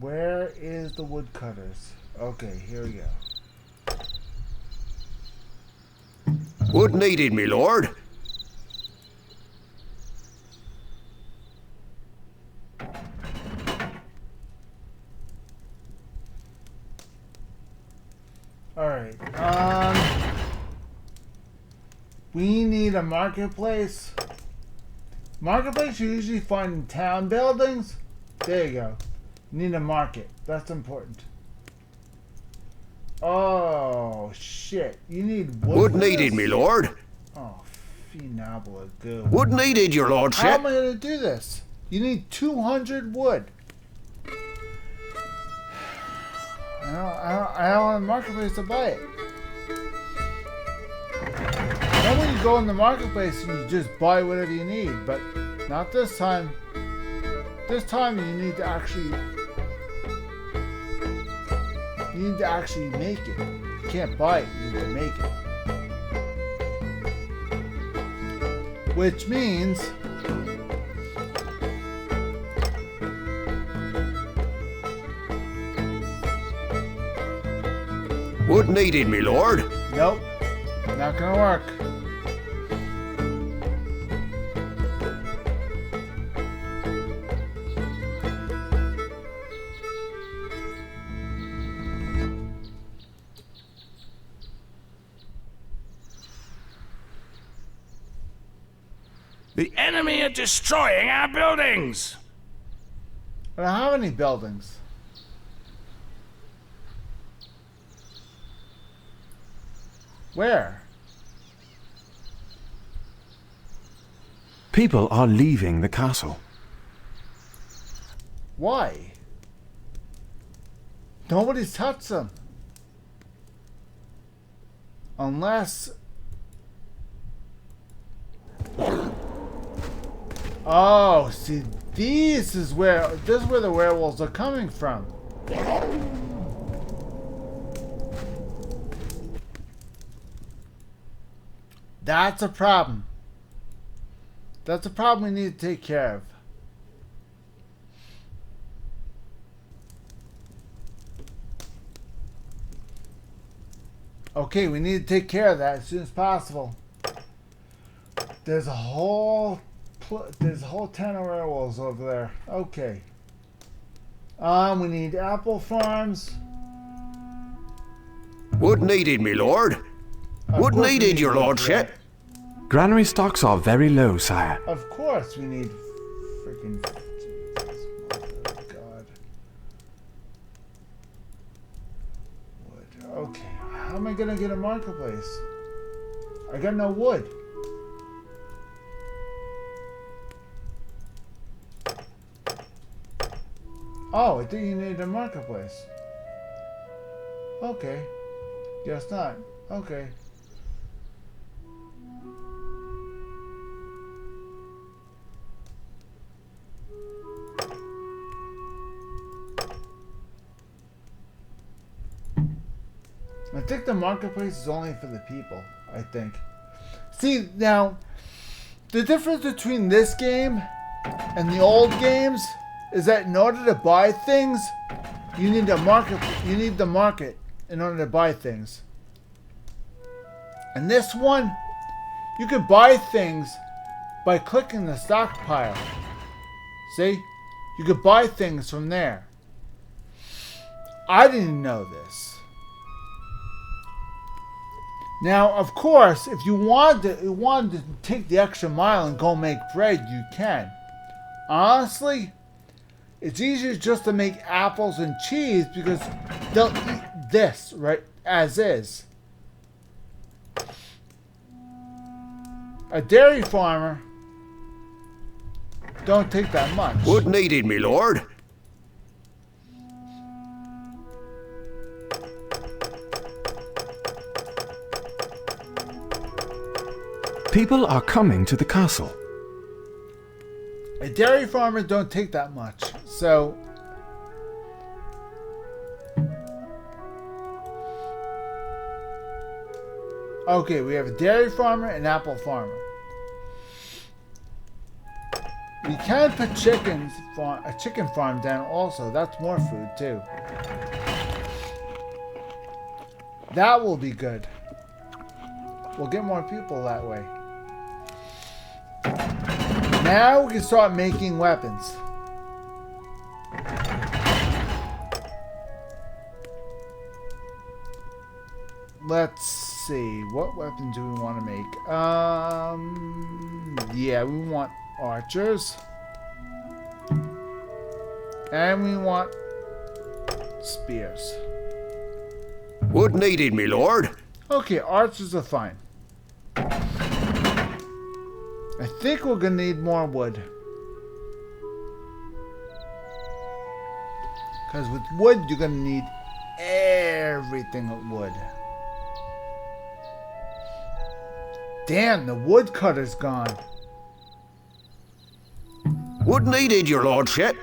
Where is the woodcutters? Okay, here we go. Wood needed, my lord. Alright, we need a marketplace. Marketplace you usually find in town buildings. There you go. Need a market. That's important. Oh, shit. You need wood. Wood needed, my lord. Oh, phenomenal good. Wood needed, your How lordship. am I going to do this? You need 200 wood. I don't have a marketplace to buy it. Then when you go in the marketplace, you just buy whatever you need, but not this time. This time you need to actually make it. You can't buy it, you need to make it. Which means Wood needed, my lord. nope, not gonna work. The enemy are destroying our buildings! I don't have any buildings. Where? People are leaving the castle. Why? Nobody's touched them. Unless... Oh, see, this is where the werewolves are coming from. That's a problem. That's a problem we need to take care of. Okay, we need to take care of that as soon as possible. There's a whole 10 of werewolves over there. Okay. We need apple farms. Wood needed, me lord. Wood course we needed, need your wood, lordship. Granary stocks are very low, sire. Of course we need freaking... Jesus, mother of God. Wood. Okay. How am I gonna get a marketplace? I got no wood. Oh, I think you need a marketplace. Okay. Guess not. Okay. I think the marketplace is only for the people, I think. See, now, the difference between this game and the old games is that in order to buy things, you need the market in order to buy things. And this one, you can buy things by clicking the stockpile. See? You could buy things from there. I didn't know this. Now, of course, if you wanted to take the extra mile and go make bread, you can. Honestly, it's easier just to make apples and cheese because they'll eat this, right, as is. A dairy farmer don't take that much. Wood needed, me lord. People are coming to the castle. A dairy farmer don't take that much, so... Okay, we have a dairy farmer and apple farmer. We can put a chicken farm down also. That's more food too. That will be good. We'll get more people that way. Now we can start making weapons. Let's see. What weapon do we want to make? Yeah, we want archers. And we want spears. Wood needed, me lord. Okay, archers are fine. I think we're gonna need more wood. Because with wood, you're gonna need everything with wood. Damn, the woodcutter's gone. Wood needed, your lordship.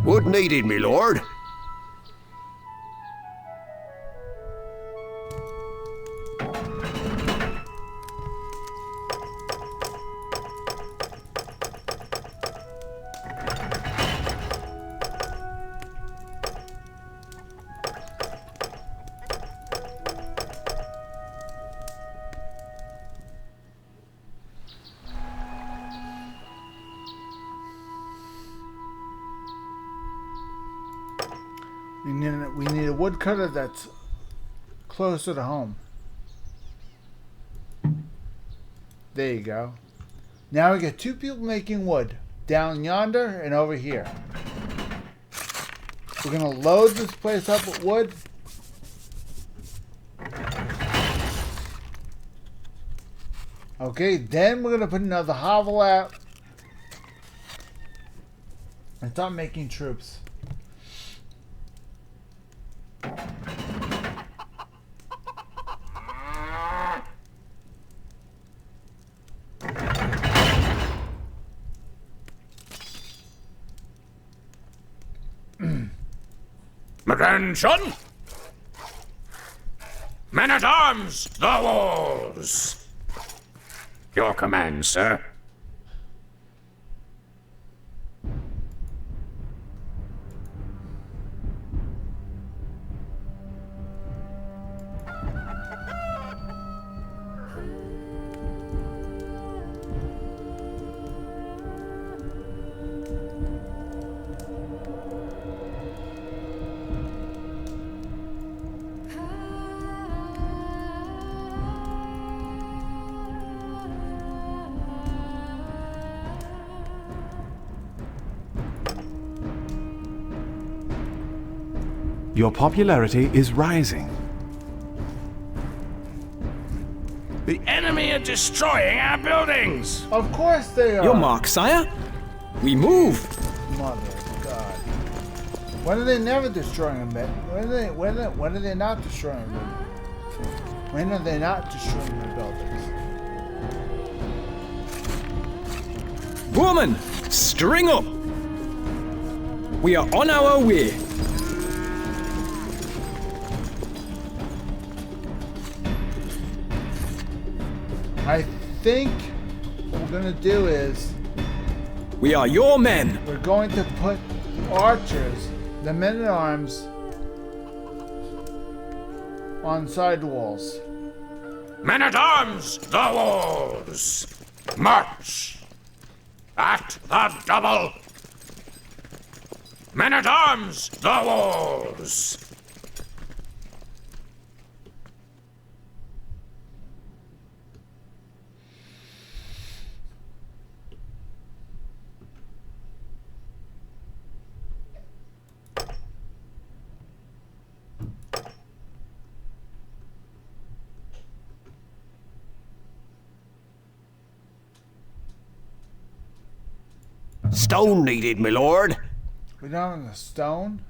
Wood needed, me lord. We need a woodcutter that's closer to home. There you go. Now we get 2 people making wood. Down yonder and over here. We're going to load this place up with wood. Okay, then we're going to put another hovel out. And start making troops. Attention! Men-at-arms, the walls! Your command, sir. Your popularity is rising. The enemy are destroying our buildings! Of course they are. Your mark, sire. We move. Mother of God. When are they never destroying them? When are they not destroying them? When are they not destroying the buildings? Woman, string up. We are on our way. I think what we're going to do is We are your men. we're going to put archers, the men-at-arms, on side walls. Men-at-arms, the walls! March! At the double! Men-at-arms, the walls! Stone needed, my lord. We're down on the stone?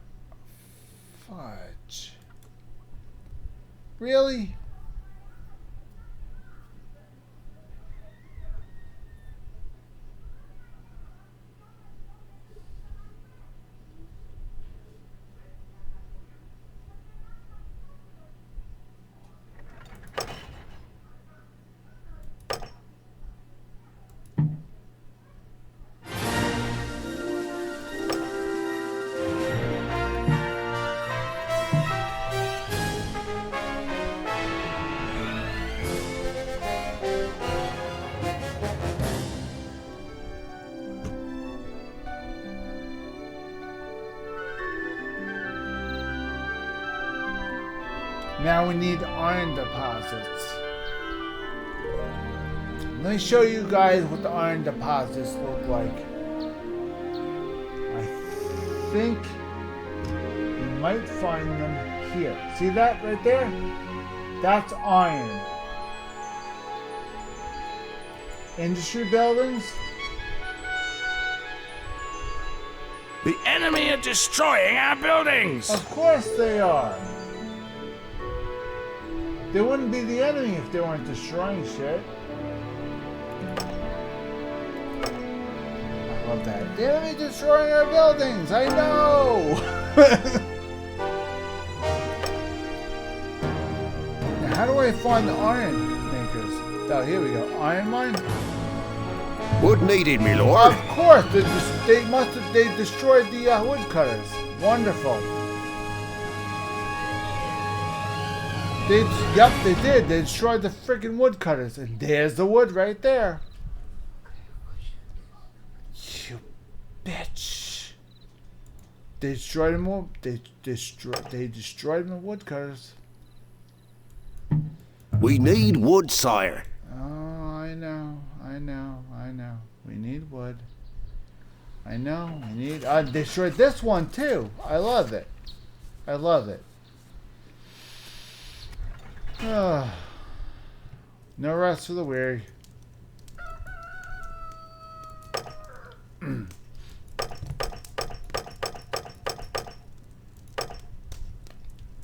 Fudge. Really? Now we need iron deposits. Let me show you guys what the iron deposits look like. I think you might find them here. See that right there? That's iron. Industry buildings? The enemy are destroying our buildings! Of course they are. They wouldn't be the enemy if they weren't destroying shit. I love that. The enemy destroying our buildings! I know! Now, how do I find the iron makers? Oh, here we go. Iron mine? Wood needed, my lord. Of course! They destroyed the woodcutters. Wonderful. Yep, they did. They destroyed the freaking woodcutters. And there's the wood right there. You bitch. They destroyed them. They destroyed them with woodcutters. We need wood, sire. Oh, I know. We need wood. I know. We need. I destroyed this one too. I love it. No rest for the weary.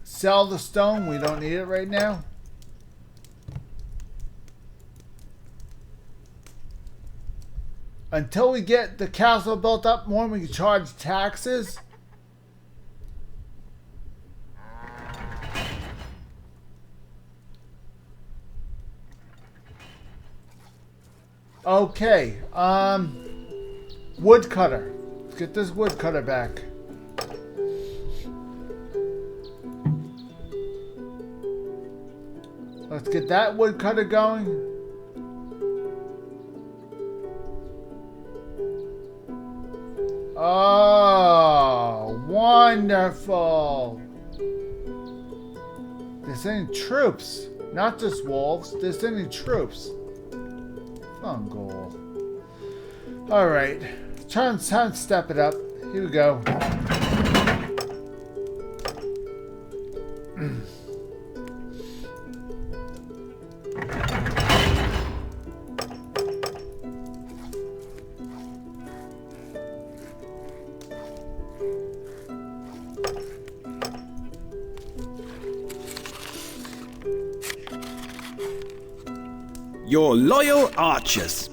Sell the stone. We don't need it right now. Until we get the castle built up more, we can charge taxes. Okay. Woodcutter. Let's get this woodcutter back. Let's get that woodcutter going. Oh, wonderful. They're sending troops. Not just wolves. They're sending troops. Fun goal. Alright. Time to step it up. Here we go. Your loyal archers.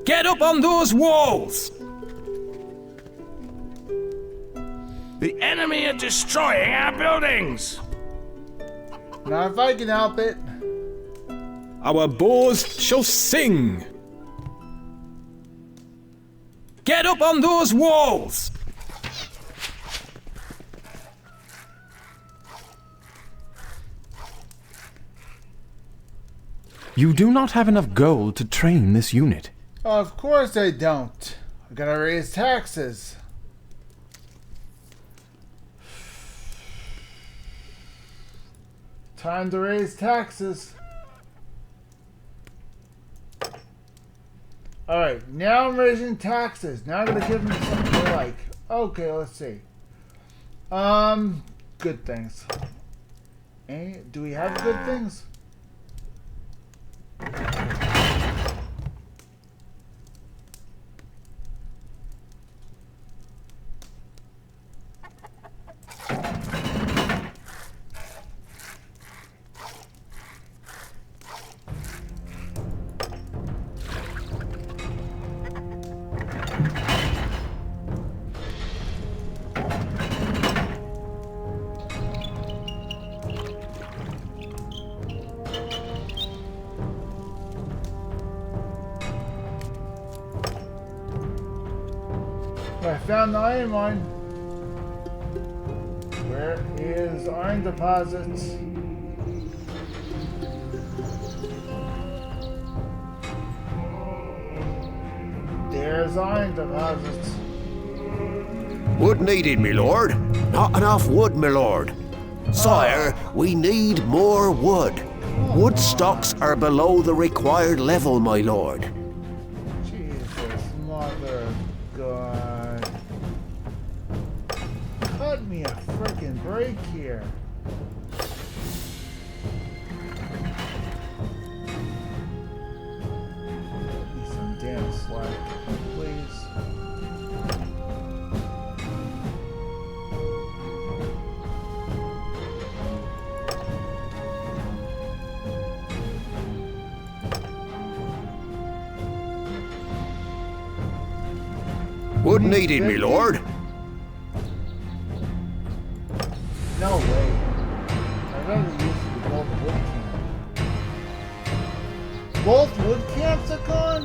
Get up on those walls! The enemy are destroying our buildings! Now if I can help it. Our bows shall sing! Get up on those walls! You do not have enough gold to train this unit. Of course I don't. I gotta raise taxes. Time to raise taxes. Alright, now I'm raising taxes. Now I'm gonna give them something they like. Okay, let's see. Good things. Do we have good things? I found the iron mine. Where is iron deposits? There's iron deposits. Wood needed, my lord. Not enough wood, my lord. Sire, we need more wood. Wood stocks are below the required level, my lord. Jesus, mother of God. Cut me a freaking break here. Give me some damn slack, please. Wood needed, my lord. No way. I'd rather use the both wood camp. Both wood camps are gone?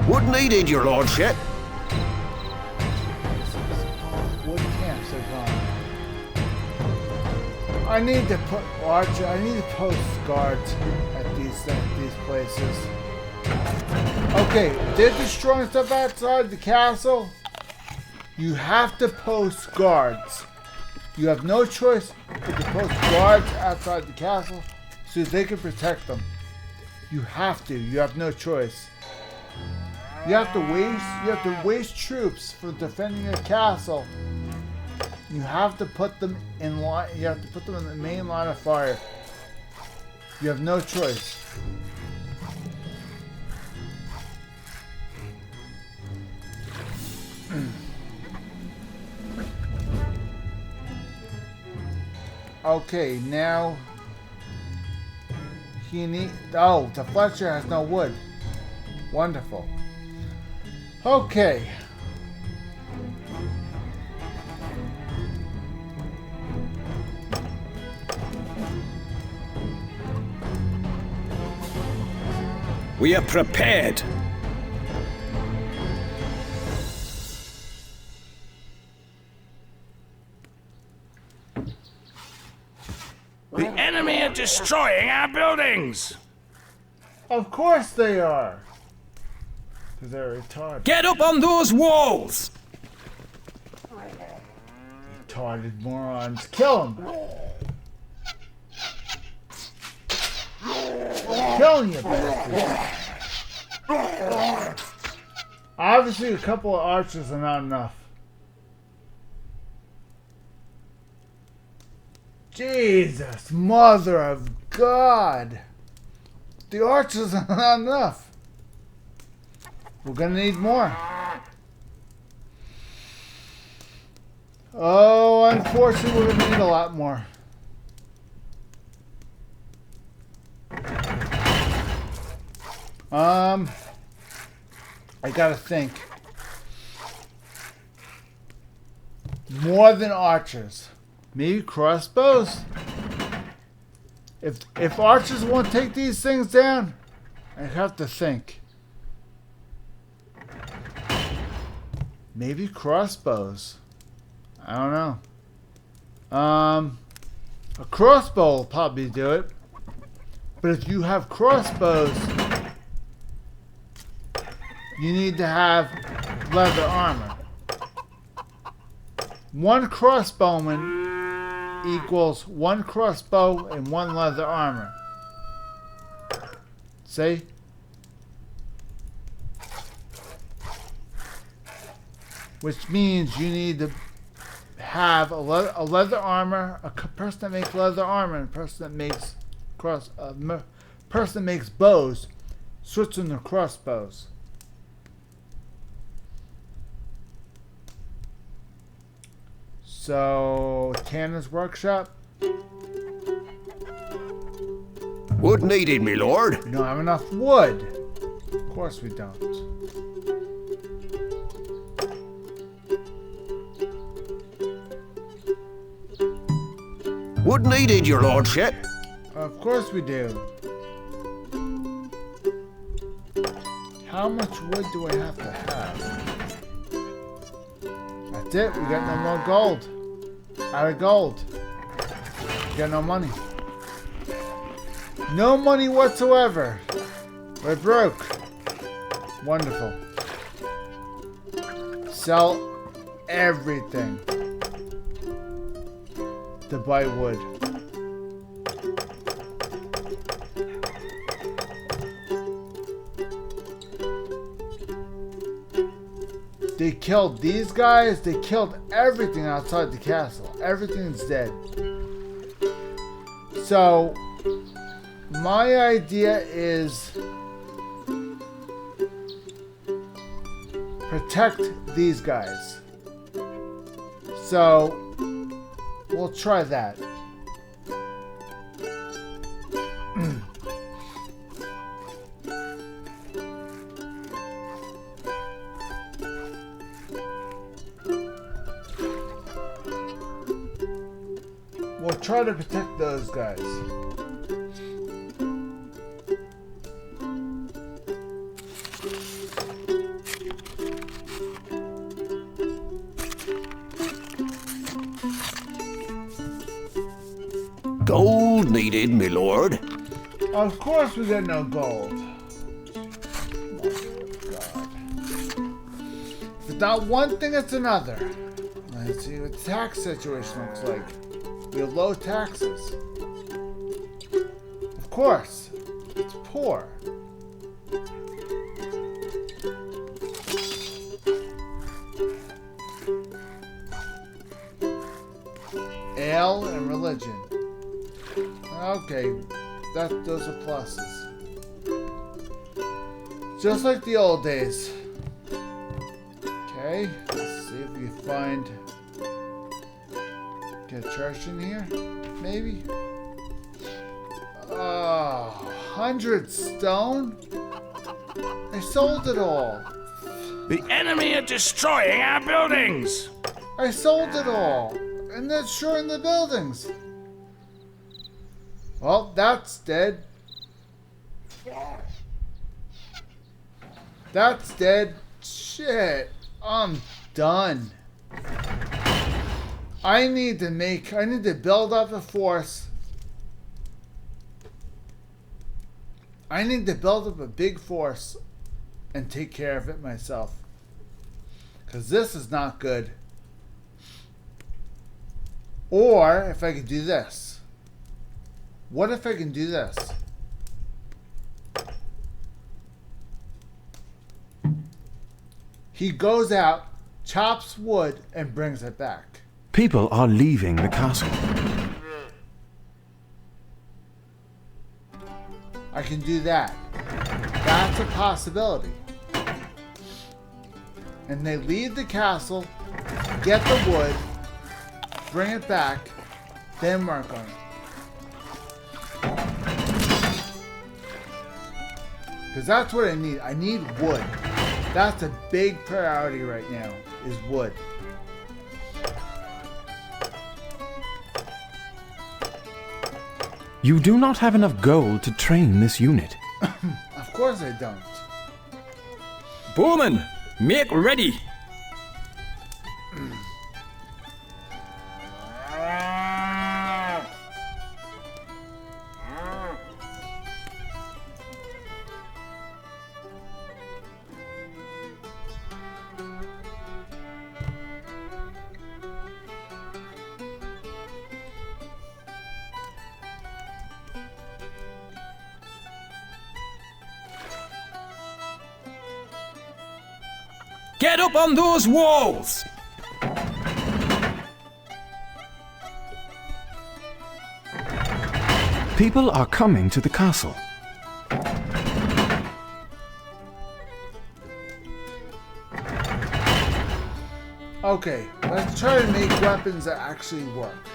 Wood needed, your lordship. I need to put archer. I need to post guards at these places. Okay, they're destroying stuff outside the castle. You have to post guards. You have no choice but to post guards outside the castle so they can protect them. You have to. You have no choice. You have to waste troops for defending a castle. You have to put them in line. You have to put them in the main line of fire. You have no choice. Okay, now he need. Oh, the Fletcher has no wood. Wonderful. Okay. We are prepared. The enemy are destroying our buildings! Of course they are. Because they're retarded. Get up on those walls! Retarded morons. Kill them. Killing you, bastards. Obviously, a couple of archers are not enough. Jesus, mother of God. The archers are not enough. We're gonna need more. Oh, unfortunately, we're gonna need a lot more. I gotta think. More than archers. Maybe crossbows? If archers won't take these things down, I have to think. Maybe crossbows. I don't know. A crossbow will probably do it. But if you have crossbows, you need to have leather armor. One crossbowman equals one crossbow and one leather armor. See? Which means you need to have a leather armor, a person that makes leather armor, and a person that makes person that makes bows, switching to crossbows. So, Tanner's workshop. Wood needed, me lord. We don't have enough wood. Of course we don't. Wood needed, your lordship. Of course we do. How much wood do I have to have? That's it. We got no more gold. Out of gold. We got no money. No money whatsoever. We're broke. Wonderful. Sell everything to buy wood. They killed these guys. They killed everything outside the castle. Everything's dead. So, my idea is protect these guys. So, we'll try that. We'll try to protect those guys. Gold needed, my lord. Of course we get no gold. If it's not one thing, it's another. Let's see what the tax situation looks like. We have low taxes. Of course, it's poor. Ale and religion. Okay, those are pluses. Just like the old days. Okay, let's see if we find get a church in here, maybe. 100 stone. I sold it all. The enemy are destroying our buildings. I sold it all, and they're destroying the buildings. Well, that's dead. That's dead. Shit. I'm done. I need to build up a force. I need to build up a big force and take care of it myself. Because this is not good. Or if I could do this. What if I can do this? He goes out, chops wood, and brings it back. People are leaving the castle. I can do that. That's a possibility. And they leave the castle, get the wood, bring it back, then work on it. Because that's what I need. I need wood. That's a big priority right now, is wood. You do not have enough gold to train this unit. Of course I don't. Bowman, make ready. Get up on those walls! People are coming to the castle. Okay, let's try to make weapons that actually work.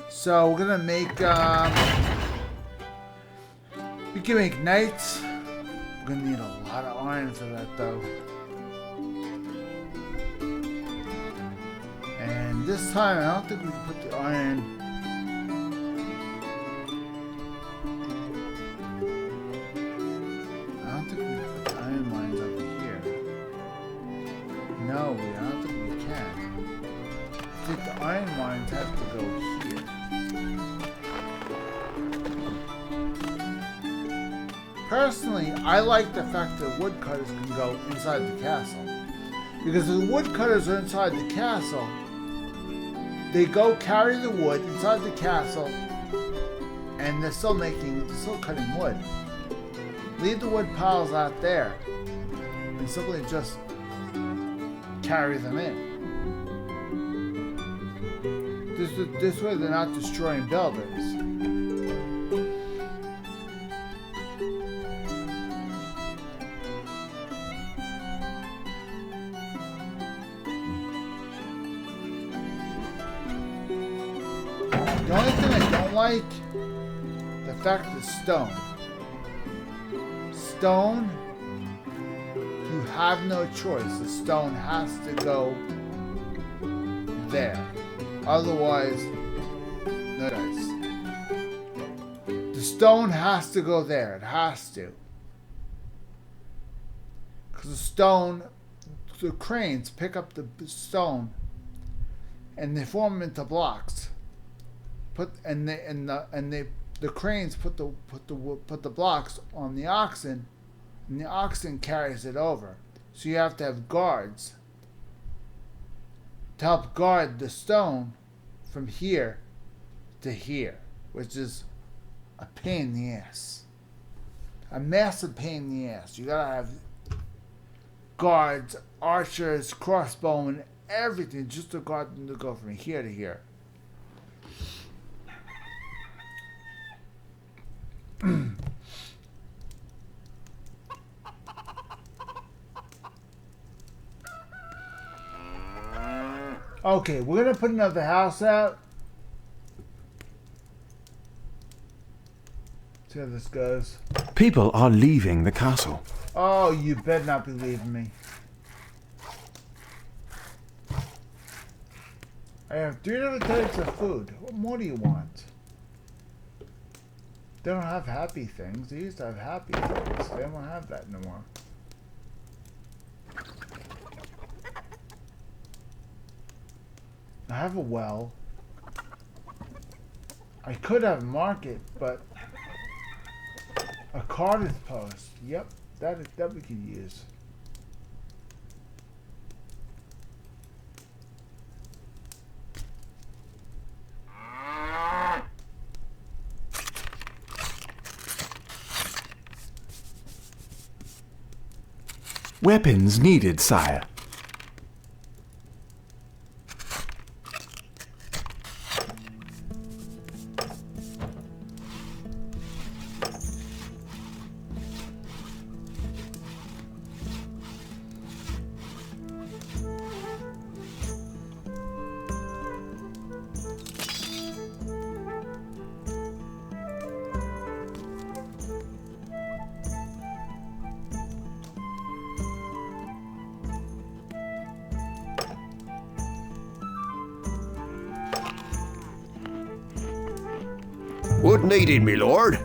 So we're gonna make, we can make knights. We're gonna need a lot of iron for that though. And this time, I don't think we can put the iron. I don't think we can put the iron lines over here. No, I don't think we can. I think the iron lines have to go here. Personally, I like the fact that woodcutters can go inside the castle. Because if the woodcutters are inside the castle, they go carry the wood inside the castle, and they're still cutting wood. Leave the wood piles out there, and simply just carry them in. This way they're not destroying buildings. The only thing I don't like, the fact is stone. Stone, you have no choice. The stone has to go there. Otherwise, no dice. The stone has to go there. It has to. Because the stone, the cranes pick up the stone and they form them into blocks. the cranes put the blocks on the oxen, and the oxen carries it over. So you have to have guards to help guard the stone from here to here, which is a pain in the ass. A massive pain in the ass. You gotta have guards, archers, crossbowmen, everything just to guard them to go from here to here. Okay, we're gonna put another house out. See how this goes. People are leaving the castle. Oh, you better not be leaving me. I have 3 different types of food. What more do you want? They don't have happy things. They used to have happy things. They don't have that no more. I have a well. I could have a market, but a carter's post. Yep, that we could use. Weapons needed, sire. Wood needed, my lord.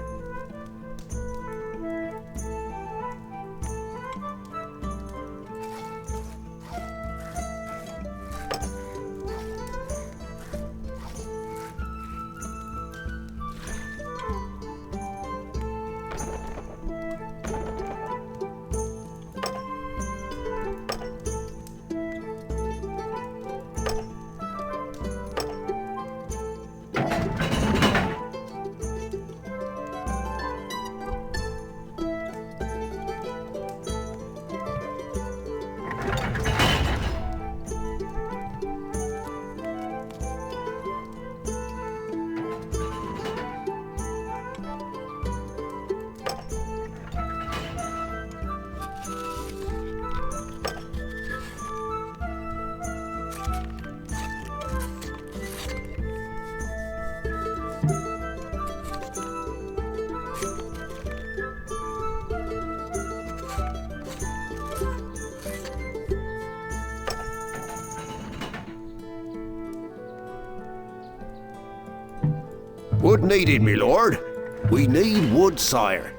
Wood needed, my lord. We need wood, sire.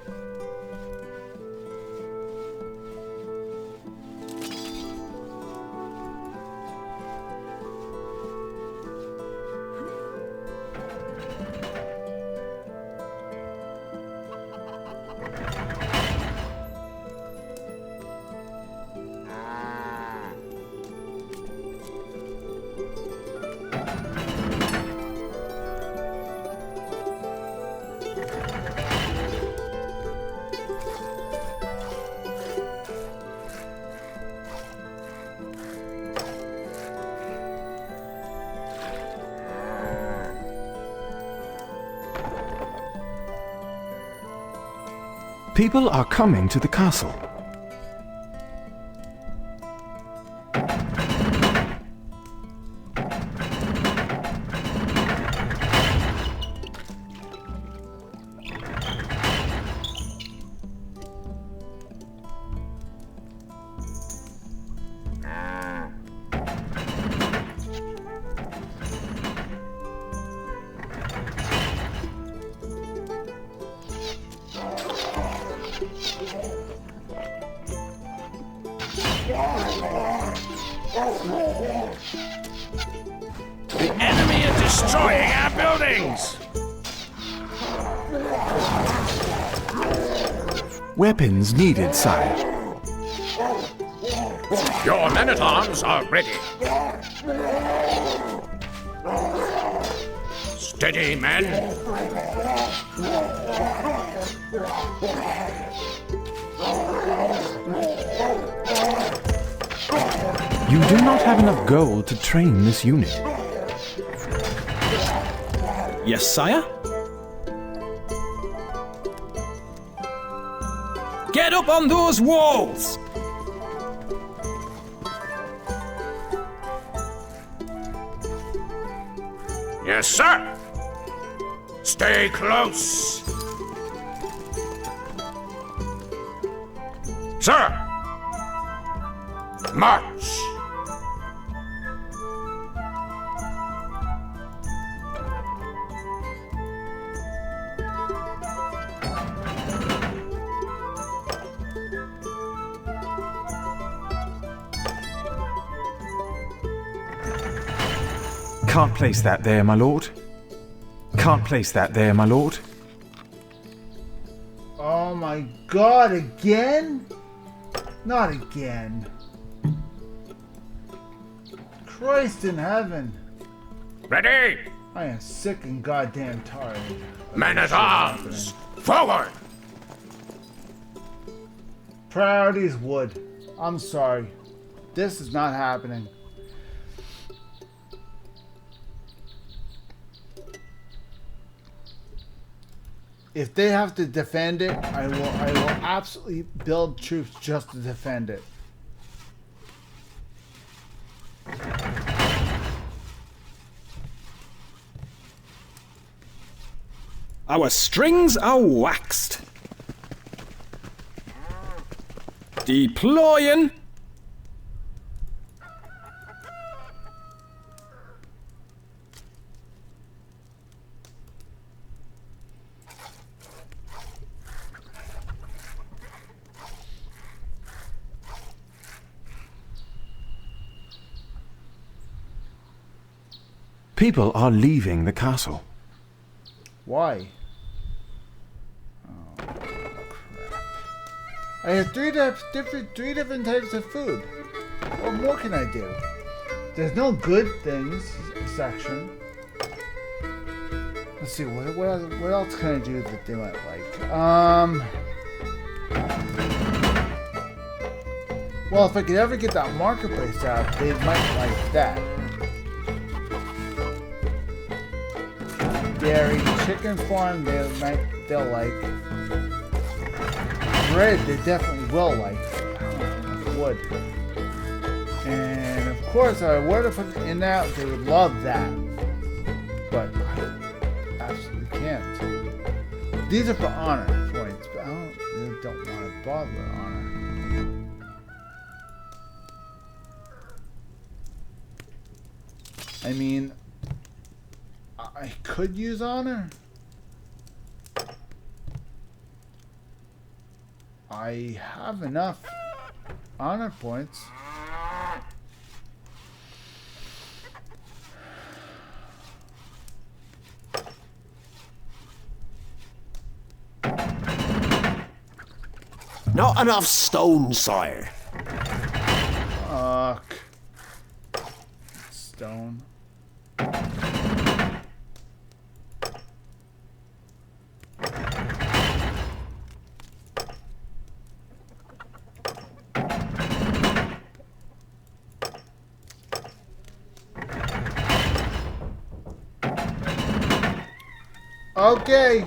People are coming to the castle. The enemy is destroying our buildings! Weapons needed, sire. Your men-at-arms are ready. Steady, men. You do not have enough gold to train this unit. Yes, sire? Get up on those walls! Yes, sir. Stay close. Sir. March. Can't place that there, my lord. Can't place that there, my lord. Oh my god, again? Not again. Christ in heaven. Ready? I am sick and goddamn tired. Men-at-arms, forward! Priorities wood. I'm sorry. This is not happening. If they have to defend it, I will absolutely build troops just to defend it. Our strings are waxed. Deploying. People are leaving the castle. Why? Oh, crap. I have three different types of food. What more can I do? There's no good things section. Let's see, what else can I do that they might like? Well, if I could ever get that marketplace out, they might like that. Dairy, chicken farm, they'll like. Bread, they definitely will like. Wood. And of course, if I were to put it in that, they would love that. But I absolutely can't. These are for honor points, but I really don't want to bother with honor. I mean, I could use honor. I have enough honor points. Not enough stone, sire. Fuck. Stone. Okay.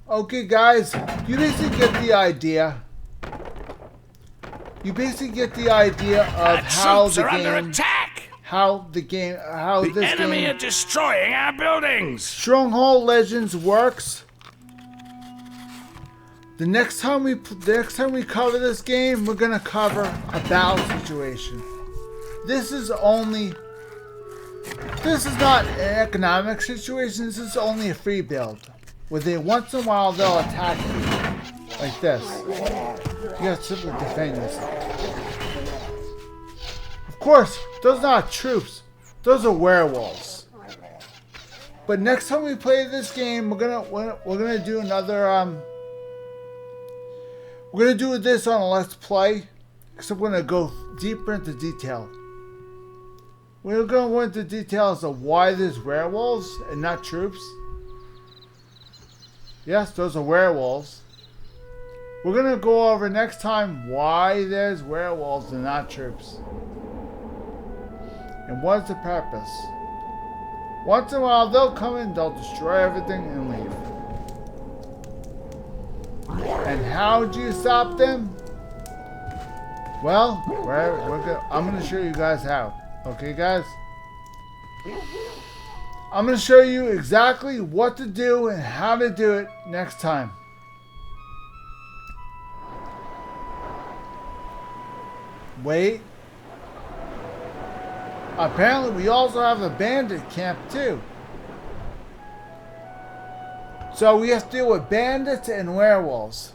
Okay, guys, you basically get the idea. You basically get the idea of how the under game, attack. how The this enemy game, are destroying our buildings. Stronghold Legends works. The next time we cover this game, we're gonna cover a battle situation. This is not an economic situation. This is only a free build. Where they once in a while they'll attack you. Like this. You gotta simply defend yourself. Of course, those are not troops. Those are werewolves. But next time we play this game, we're gonna do another we're gonna do this on a Let's Play, except we're gonna go deeper into detail. We're gonna go into details of why there's werewolves and not troops. Yes, those are werewolves. We're gonna go over next time why there's werewolves and not troops. And what's the purpose? Once in a while they'll come in, they'll destroy everything and leave. And how do you stop them? Well, I'm gonna show you guys how. Okay, guys? I'm gonna show you exactly what to do and how to do it next time. Wait. Apparently we also have a bandit camp too. So we have to deal with bandits and werewolves.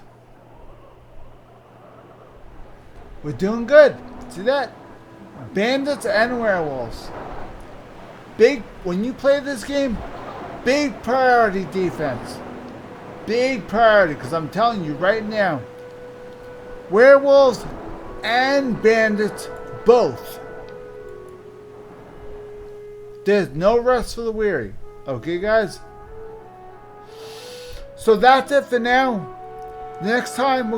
We're doing good. See that? Bandits and werewolves. When you play this game, big priority defense. Big priority, because I'm telling you right now, werewolves and bandits both. There's no rest for the weary. Okay, guys? So that's it for now. Next time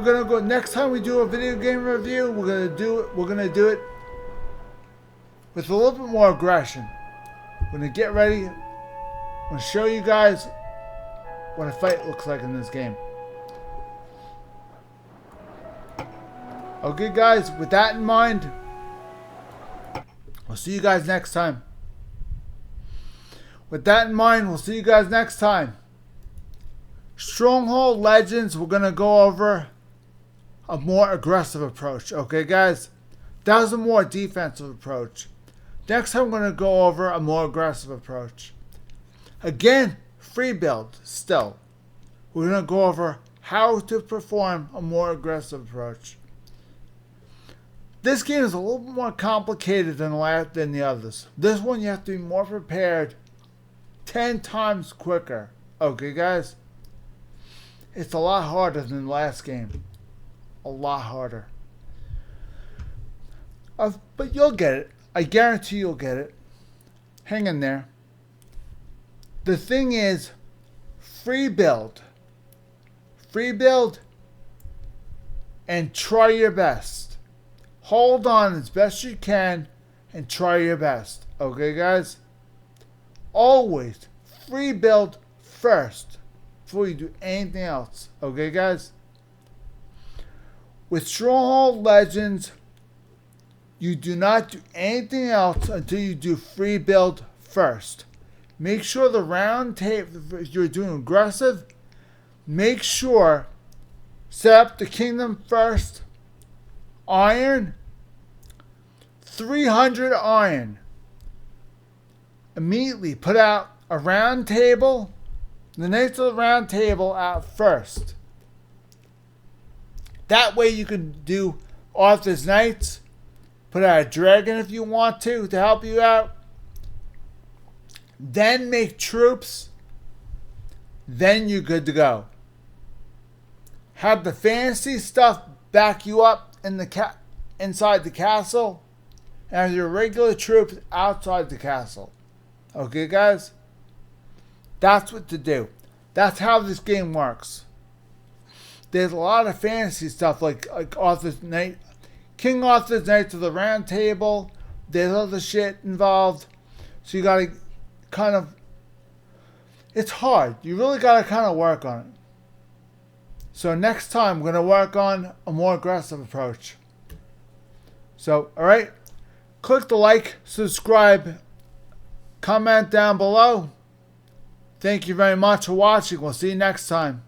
next time we do a video game review, we're gonna do it with a little bit more aggression. We're gonna get ready. I'm gonna show you guys what a fight looks like in this game. Okay, guys, with that in mind, I'll see you guys next time. With that in mind, we'll see you guys next time. Stronghold Legends, we're going to go over a more aggressive approach. Okay, guys? That was a more defensive approach. Next time, we're going to go over a more aggressive approach. Again, free build still. We're going to go over how to perform a more aggressive approach. This game is a little bit more complicated than the others. This one, you have to be more prepared 10 times quicker. Okay, guys? It's a lot harder than the last game. A lot harder. But you'll get it. I guarantee you'll get it. Hang in there. The thing is, free build. Free build and try your best. Hold on as best you can and try your best. Okay, guys? Always free build first before you do anything else. Okay, guys? With Stronghold Legends, you do not do anything else until you do free build first. Make sure the round table, if you're doing aggressive, make sure set up the kingdom first. Iron, 300 iron. Immediately put out a round table, the knights of the round table out first. That way you can do Arthur's Knights, put out a dragon if you want to help you out. Then make troops. Then you're good to go. Have the fantasy stuff back you up in the inside the castle, and have your regular troops outside the castle. Okay, guys? That's what to do. That's how this game works. There's a lot of fantasy stuff like Arthur's Knight, King Arthur's Knights of the Round Table. There's other shit involved. So you gotta kind of, it's hard. You really gotta kind of work on it. So next time we're gonna work on a more aggressive approach. So, alright. Click the like, subscribe, comment down below. Thank you very much for watching. We'll see you next time.